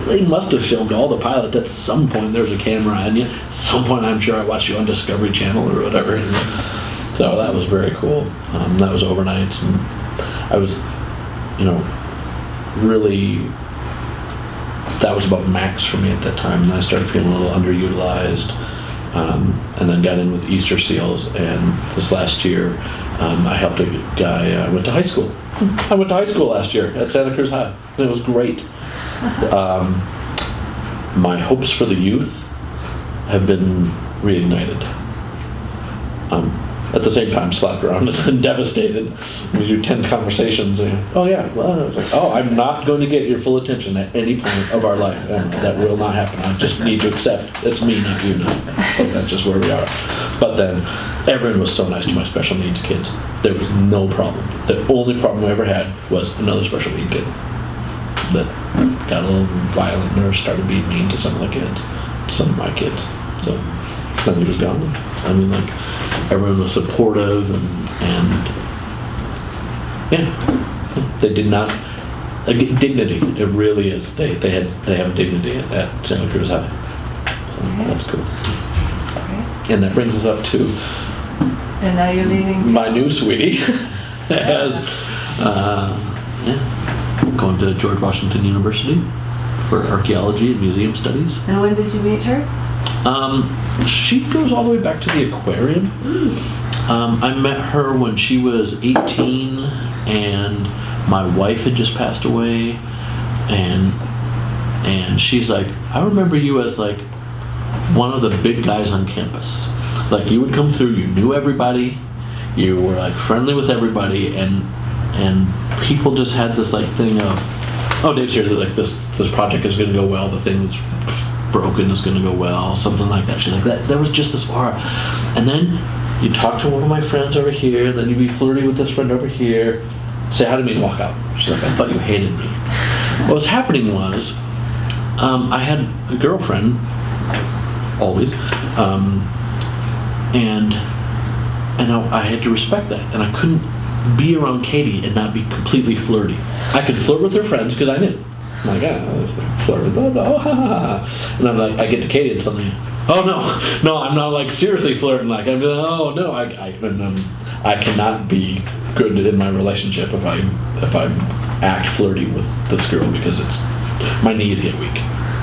they must have filmed all the pilots. At some point, there was a camera on you. At some point, I'm sure I watched you on Discovery Channel or whatever. So that was very cool. That was overnights, and I was, really. That was about max for me at that time, and I started feeling a little underutilized. And then got in with Easter Seals, and this last year, I helped a guy. I went to high school. I went to high school last year at Santa Cruz High, and it was great. My hopes for the youth have been reignited. At the same time, slapped around and devastated. We do 10 conversations, and oh yeah, well, I was like, oh, I'm not going to get your full attention at any point of our life, and that will not happen. I just need to accept it's me, not you now. But that's just where we are. But then, everyone was so nice to my special needs kids. There was no problem. The only problem I ever had was another special needs kid that got a little violent or started being mean to some of the kids, some of my kids. So then he was gone. I mean, everyone was supportive, and yeah, they did not dignity. It really is. They have dignity at Santa Cruz High. So that's cool. And that brings us up to. And now you're leaving. My new sweetie, as going to George Washington University for archaeology and museum studies. And when did you meet her? She goes all the way back to the aquarium. I met her when she was 18, and my wife had just passed away, and she's like, I remember you as one of the big guys on campus. You would come through, you knew everybody, you were friendly with everybody, and people just had this thing of, oh, Dave's here, this project is going to go well, the thing that's broken is going to go well, something like that. She's like, there was just this aura. And then you talk to one of my friends over here, then you'd be flirty with this friend over here, say hi to me and walk out. She's like, I thought you hated me. What was happening was, I had a girlfriend, always, and I had to respect that, and I be around Katie and not be completely flirty. I could flirt with her friends because I knew. I'm like, I was flirting, blah, blah, oh, ha, ha, ha. And I'm like, I get to Katie and suddenly, oh no, I'm not like seriously flirting. Like I'm like, oh no, I cannot be good in my relationship if I act flirty with this girl because my knees get weak.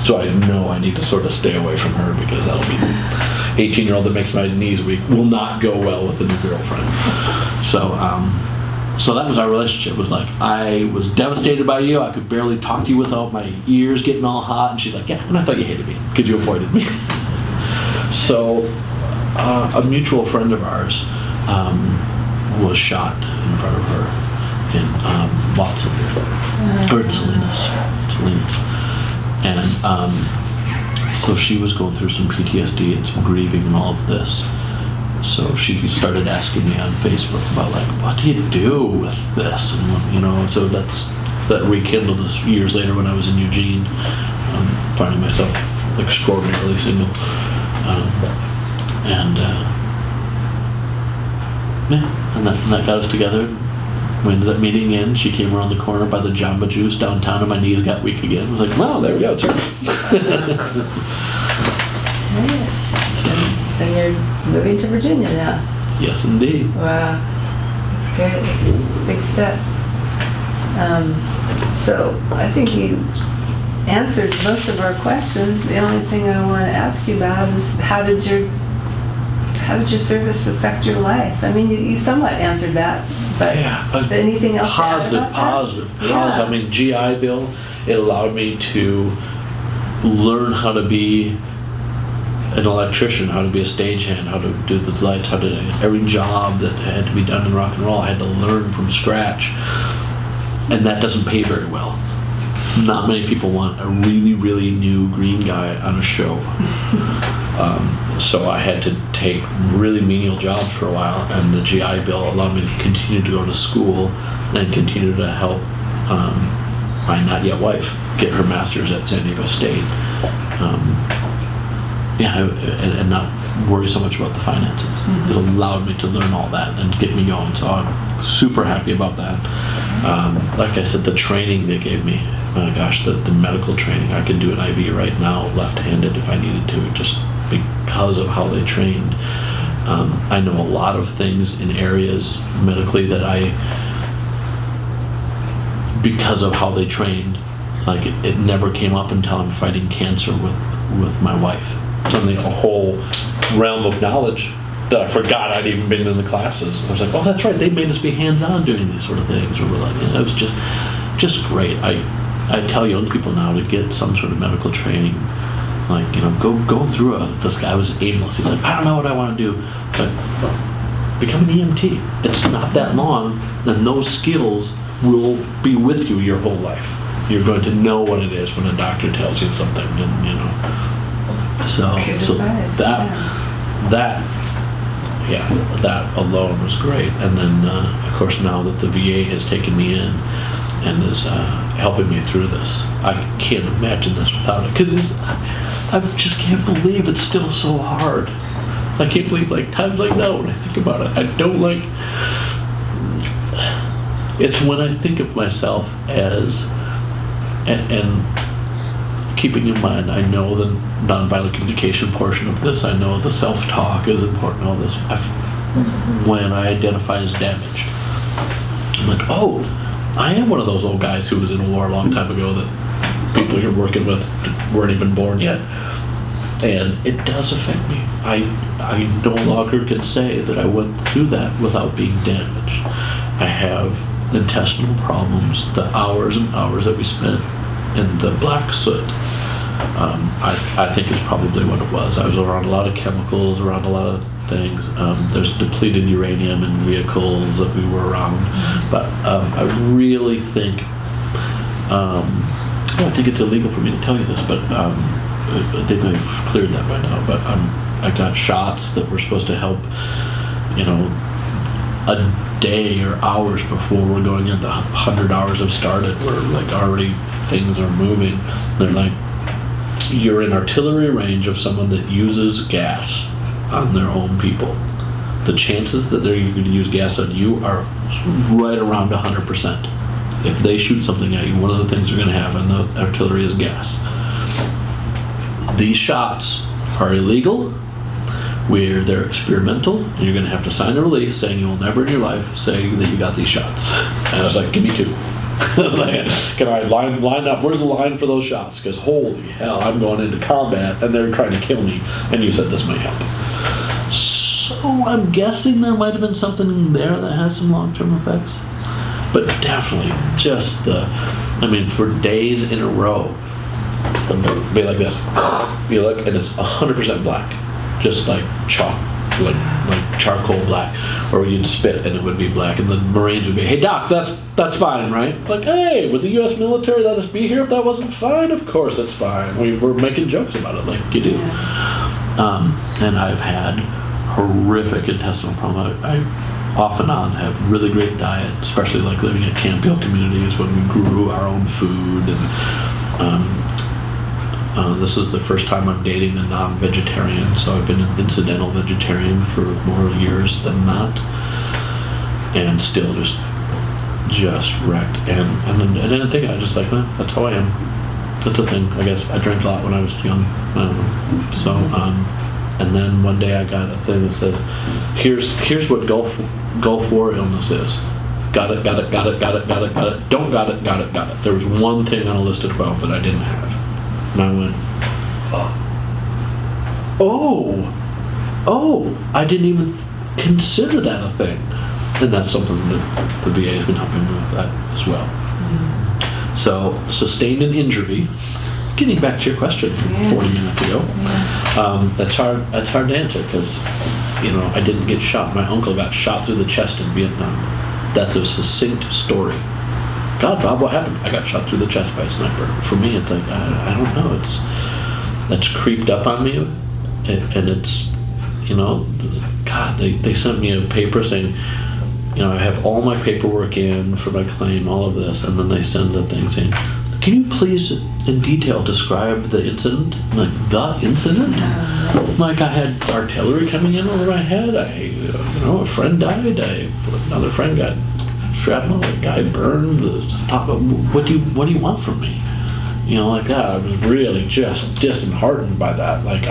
So I know I need to sort of stay away from her because that'll be 18-year-old that makes my knees weak will not go well with a new girlfriend. So that was our relationship. It was like, I was devastated by you. I could barely talk to you without my ears getting all hot. And she's like, yeah, and I thought you hated me because you avoided me. So a mutual friend of ours was shot in front of her in Watson, or in Salinas. And so she was going through some PTSD and some grieving and all of this. So she started asking me on Facebook about like, what do you do with this? And so that rekindled us years later when I was in Eugene, finding myself extraordinarily single. And that got us together. We ended up meeting in. She came around the corner by the Jamba Juice downtown, and my knees got weak again. I was like, "Well, there we go, it's her." And you're moving to Virginia now. Yes, indeed. Wow, that's great. That's a big step. So I think you answered most of our questions. The only thing I want to ask you about is how did your service affect your life? I mean, you somewhat answered that, but anything else to add about that? Positive. I mean, GI Bill, it allowed me to learn how to be an electrician, how to be a stagehand, how to do the lights, every job that had to be done in rock and roll, I had to learn from scratch. And that doesn't pay very well. Not many people want a really, really new green guy on a show. So I had to take really menial jobs for a while, and the GI Bill allowed me to continue to go to school and continue to help my not yet wife get her master's at San Diego State. And not worry so much about the finances. Mm-hmm. It allowed me to learn all that and get me going. So I'm super happy about that. Like I said, the training they gave me, my gosh, the medical training, I could do an IV right now left-handed if I needed to, just because of how they trained. I know a lot of things in areas medically that because of how they trained, like it never came up until I'm fighting cancer with my wife. Suddenly a whole realm of knowledge that I forgot I'd even been in the classes. I was like, oh, that's right, they made us be hands-on doing these sort of things. Or we're like, it was just great. I tell young people now to get some sort of medical training. Like, go through this guy was aimless. He's like, I don't know what I want to do. But become an EMT. It's not that long, and those skills will be with you your whole life. You're going to know what it is when a doctor tells you something, and So that alone was great. And then, of course, now that the VA has taken me in and is helping me through this, I can't imagine this without it. Because I just can't believe it's still so hard. I can't believe, times like that when I think about it. I don't like... It's when I think of myself as... And keeping in mind, I know the nonviolent communication portion of this. I know the self-talk is important. All this. When I identify as damaged, I'm like, oh, I am one of those old guys who was in a war a long time ago that people you're working with weren't even born yet, and it does affect me. I no longer can say that I went through that without being damaged. I have intestinal problems. The hours and hours that we spent in the black soot, I think is probably what it was. I was around a lot of chemicals, around a lot of things. There's depleted uranium in vehicles that we were around. But I really think, I think it's illegal for me to tell you this, but they may have cleared that by now. But I got shots that were supposed to help, a day or hours before we're going in. The 100 hours have started. We're already things are moving. They're like, you're in artillery range of someone that uses gas on their own people. the chances that they're going to use gas on you are right around 100%. If they shoot something at you, one of the things they're going to have in the artillery is gas. These shots are illegal, where they're experimental, and you're going to have to sign a release saying you will never in your life say that you got these shots. And I was like, give me 2. Can I line up? Where's the line for those shots? Because holy hell, I'm going into combat and they're trying to kill me, and you said this may help. So I'm guessing there might have been something there that has some long-term effects. But definitely just for days in a row, it'll be like this. You look and it's 100% black. Just like chalk, like charcoal black, or you'd spit and it would be black, and the Marines would be, "Hey Doc, that's fine, right?" Like, hey, would the U.S. military let us be here if that wasn't fine? Of course it's fine. We were making jokes about it, like you do. And I've had horrific intestinal problems. I off and on have really great diet, especially like living in Campbell communities when we grew our own food, and this is the first time I'm dating a non-vegetarian, so I've been an incidental vegetarian for more years than not, and still just wrecked. And I didn't think I just like, that's how I am. That's a thing. I guess I drank a lot when I was young. I don't know. So, and then one day I got a thing that says, here's what Gulf War illness is. Got it. Don't got it. Got it. There was one thing on a list of 12 that I didn't have. And I went, oh, I didn't even consider that a thing. And that's something that the VA has been helping me with that as well. So, sustained an injury, getting back to your question from 40 minutes ago, that's hard to answer because, I didn't get shot. My uncle got shot through the chest in Vietnam. That's a succinct story. God, Bob, what happened? I got shot through the chest by a sniper. For me, it's like, I don't know. That's creeped up on me. And it's, God, they sent me a paper saying, I have all my paperwork in for my claim, all of this. And then they send a thing saying, can you please in detail describe the incident? I'm like, the incident? Like I had artillery coming in over my head. A friend died. Another friend got shrapnel, a guy burned the top of, what do you want from me? Like that. I was really just disheartened by that. Like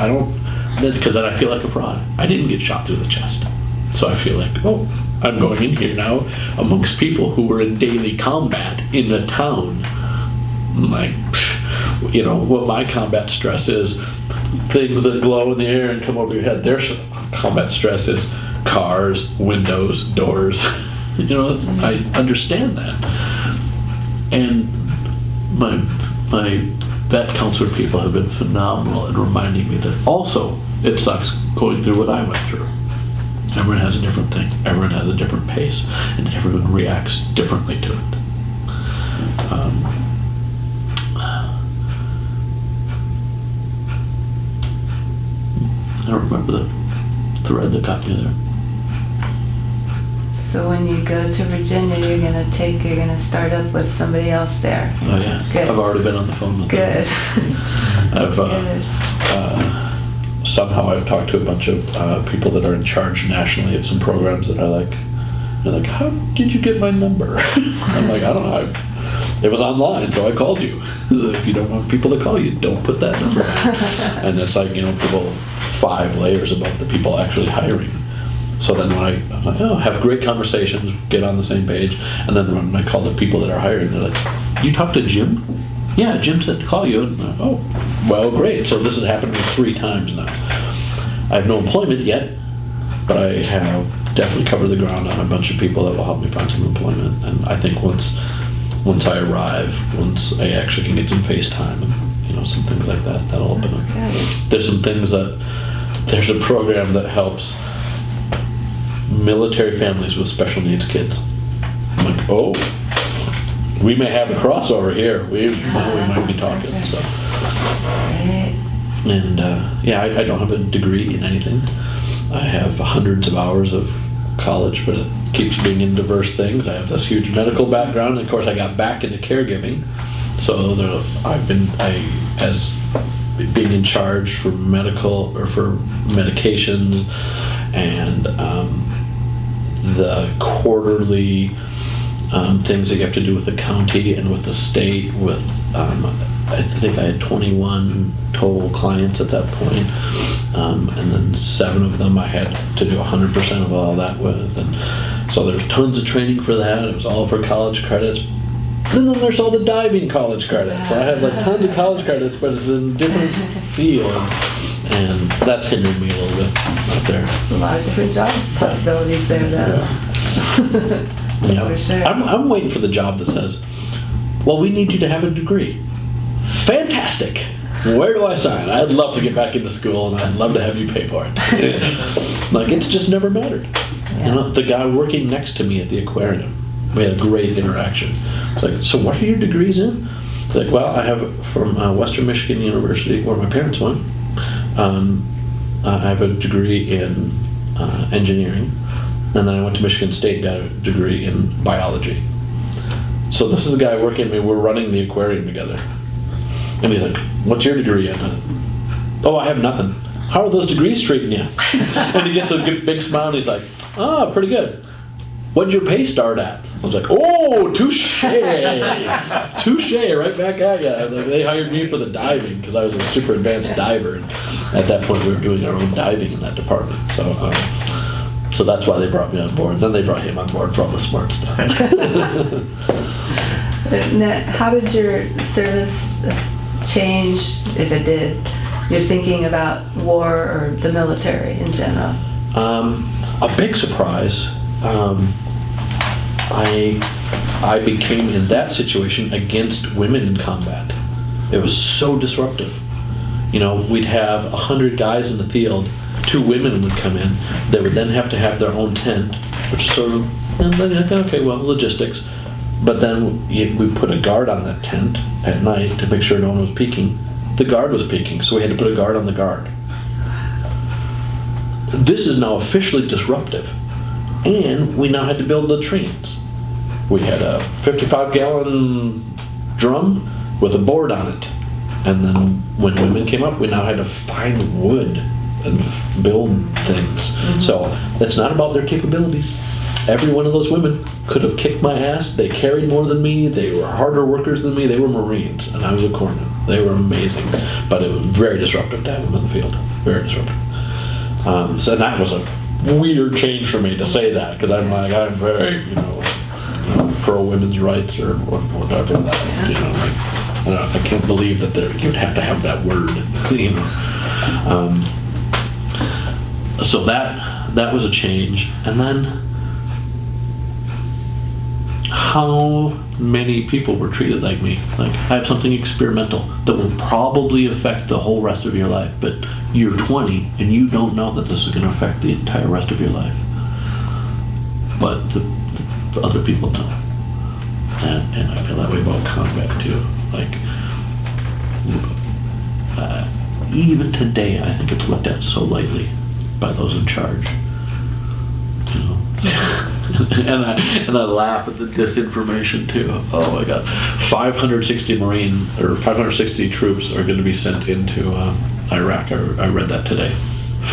because then I feel like a fraud. I didn't get shot through the chest. So I feel like, I'm going in here now amongst people who were in daily combat in a town. Like, what my combat stress is, things that glow in the air and come over your head. Their combat stress is cars, windows, doors. I understand that. And my vet counselor people have been phenomenal in reminding me that also it sucks going through what I went through. Everyone has a different thing. Everyone has a different pace, and everyone reacts differently to it. I don't remember the thread that got me there. So when you go to Virginia, you're gonna start up with somebody else there. Oh yeah, Good. I've already been on the phone with them. Good. Somehow I've talked to a bunch of people that are in charge nationally of some programs that I like. They're like, how did you get my number? I'm like, I don't know. It was online, so I called you. If you don't want people to call you, don't put that number on. And it's like, people 5 layers above the people actually hiring. So then when I'm like, have great conversations, get on the same page, and then when I call the people that are hiring, they're like, you talked to Jim? Yeah, Jim said to call you. And well, great. So this has happened to me 3 times now. I have no employment yet, but I have definitely covered the ground on a bunch of people that will help me find some employment. And I think once I arrive, once I actually can get some FaceTime and some things like that, that'll open up. There's some things there's a program that helps military families with special needs kids. I'm like, we may have a crossover here. We might be talking. So, and I don't have a degree in anything. I have hundreds of hours of college, but it keeps being in diverse things. I have this huge medical background, and of course, I got back into caregiving. So as being in charge for medical or for medications and the quarterly things that you have to do with the county and with the state. With I think I had 21 total clients at that point, and then 7 of them I had to do 100% of all that with, and so there's tons of training for that. It was all for college credits. And then there's all the diving college credits. So I had like tons of college credits, but it's in different fields, and that's hindered me a little bit out there. A lot of different job possibilities there, though. Yeah. For sure. I'm waiting for the job that says, well, we need you to have a degree. Fantastic. Where do I sign? I'd love to get back into school, and I'd love to have you pay for it. Like, it's just never mattered. Yeah. You know, the guy working next to me at the aquarium, we had a great interaction. It's like, so what are your degrees in? It's like, well, I have from Western Michigan University, where my parents went. I have a degree in engineering, and then I went to Michigan State, got a degree in biology. So this is the guy working with me. We're running the aquarium together. And he's like, what's your degree in? Oh, I have nothing. How are those degrees treating you? And he gets a big smile, and he's like, oh, pretty good. What'd your pay start at? I was like, oh, touche. Touche, right back at you. I was like, they hired me for the diving because I was a super advanced diver. And at that point, we were doing our own diving in that department. So that's why they brought me on board. Then they brought him on board for all the smart stuff. Now, how did your service change, if it did, your thinking about war or the military in general? A big surprise. I became in that situation against women in combat. It was so disruptive. You know, we'd have 100 guys in the field, 2 women would come in. They would then have to have their own tent, which sort of, and then like, okay, well, logistics. But then we put a guard on that tent at night to make sure no one was peeking. The guard was peeking, so we had to put a guard on the guard. This is now officially disruptive. And we now had to build latrines. We had a 55-gallon drum with a board on it. And then when women came up, we now had to find wood and build things. Mm-hmm. So it's not about their capabilities. Every one of those women could have kicked my ass. They carried more than me. They were harder workers than me. They were Marines, and I was a corpsman. They were amazing. But it was very disruptive to have them in the field. Very disruptive. So that was a weird change for me to say that, because I'm very, pro women's rights or whatever that, like, I can't believe that you'd have to have that word, So that was a change. And then how many people were treated like me? Like, I have something experimental that will probably affect the whole rest of your life, but you're 20 and you don't know that this is going to affect the entire rest of your life. But the other people know. And I feel that way about combat too. Like, even today, I think it's looked at so lightly by those in charge. And I laugh at the disinformation too. Oh my God, 560 troops are going to be sent into Iraq. I read that today.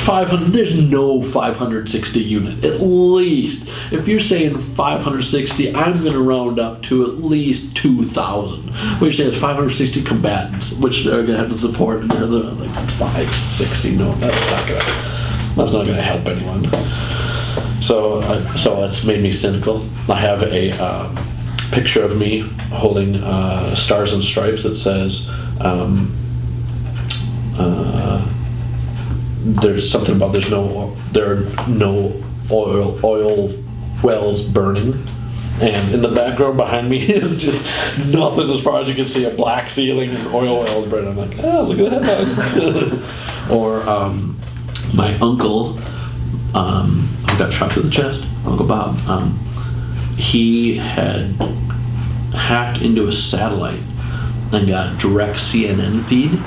500. There's no 560 unit. At least, if you're saying 560, I'm going to round up to at least 2,000. What you're saying is 560 combatants, which they're going to have to support, and they're like 560. No, that's not going to help anyone. So it's made me cynical. I have a picture of me holding Stars and Stripes that says, there's something about there are no oil wells burning. And in the background behind me is just nothing as far as you can see, a black ceiling and oil wells burning. I'm like, oh, look at that. Or my uncle, who got shot through the chest, Uncle Bob, he had hacked into a satellite and got direct CNN feed.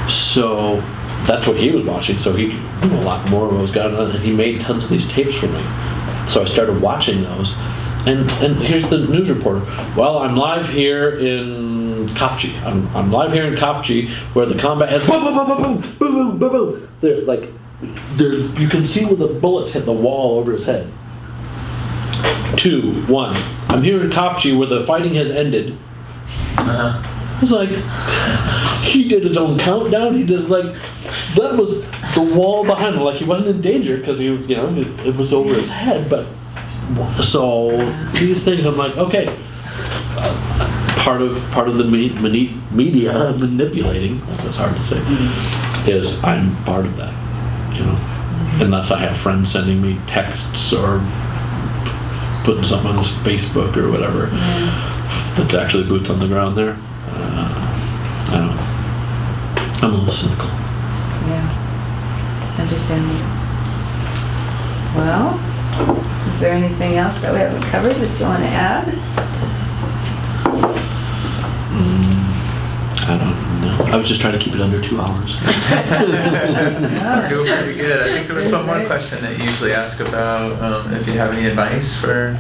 So that's what he was watching. So he knew a lot more of what was going on, and he made tons of these tapes for me. So I started watching those, and here's the news reporter. Well, I'm live here in Kafji. I'm live here in Kafji, where the combat has boom, boom, boom, boom, boom, boom, boom, boom. There's like you can see where the bullets hit the wall over his head. 2, 1. I'm here in Kafchi where the fighting has ended. It was like, he did his own countdown. He did like, that was the wall behind him. Like he wasn't in danger because it was over his head. But so these things, I'm like, okay, part of the media manipulating. That's hard to say. Is I'm part of that, unless I have friends sending me texts or putting something on his Facebook or whatever. That's actually boots on the ground there. I don't know. I'm a little cynical. Yeah. Understandable. Well, is there anything else that we haven't covered that you want to add? I don't know. I was just trying to keep it under 2 hours. We're doing pretty good. I think there was one more question that you usually ask about if you have any advice for.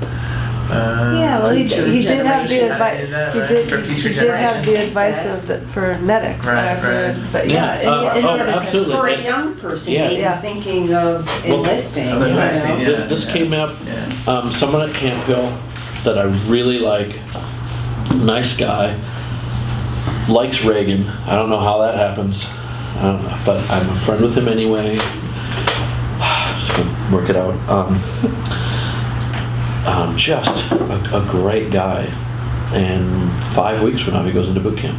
Yeah, well, he did have the advice. For future He did have the generations. advice for medics. Right. But yeah, any other tips? absolutely. For a young person, Yeah. maybe thinking of enlisting, Of enlisting, yeah. This came up. Yeah. Someone at Camp Hill that I really like, nice guy, likes Reagan. I don't know how that happens, but I'm a friend with him anyway. Just gonna work it out. Just a great guy. And 5 weeks from now, he goes into boot camp.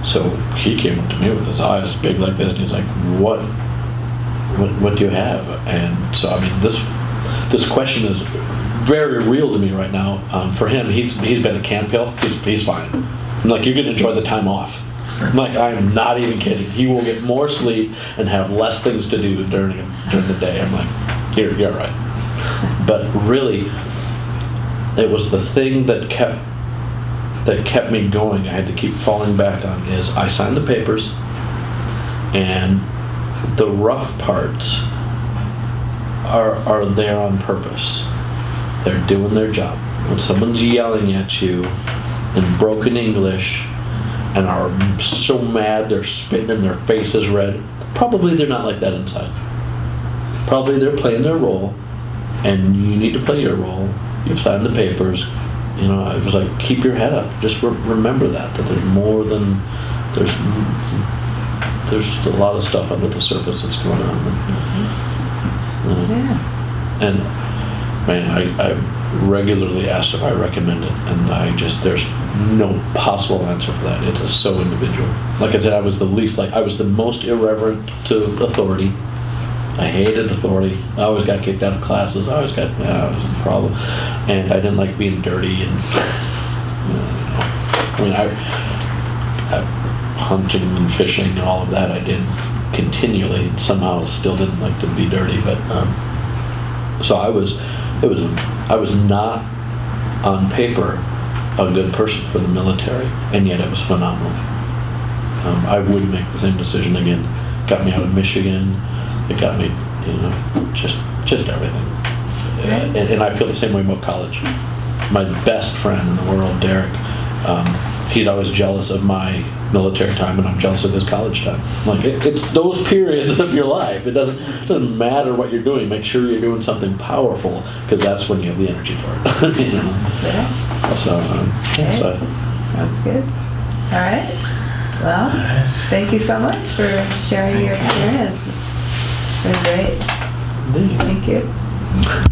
So he came up to me with his eyes big like this, and he's like, "What do you have?" And so, I mean, this question is very real to me right now. For him, he's been at Camp Hill. He's fine. I'm like, you're gonna enjoy the time off. I'm like, I'm not even kidding. He will get more sleep and have less things to do during the day. I'm like, you're right. But really, it was the thing that kept me going. I had to keep falling back on is I signed the papers, and the rough parts are there on purpose. They're doing their job. When someone's yelling at you in broken English and are so mad they're spitting and their face is red, probably they're not like that inside. Probably they're playing their role, and you need to play your role. You've signed the papers. It was like, keep your head up. Just remember that there's more than, there's a lot of stuff under the surface that's going on. Yeah. And man, I regularly asked if I recommend it, and there's no possible answer for that. It is so individual. Like I said, I was the most irreverent to authority. I hated authority. I always got kicked out of classes. I was a problem, and I didn't like being dirty. And I hunting and fishing and all of that I did continually. Somehow, still didn't like to be dirty, but so I was not on paper a good person for the military, and yet it was phenomenal. I would make the same decision again. Got me out of Michigan. It got me, just everything. And I feel the same way about college. My best friend in the world, Derek, he's always jealous of my military time, and I'm jealous of his college time. Like, it's those periods of your life. It doesn't matter what you're doing. Make sure you're doing something powerful, because that's when you have the energy for it. Yeah. So, Okay. Sounds good. All right. Well, thank you so much for sharing your experience. It's been great. indeed. Thank you.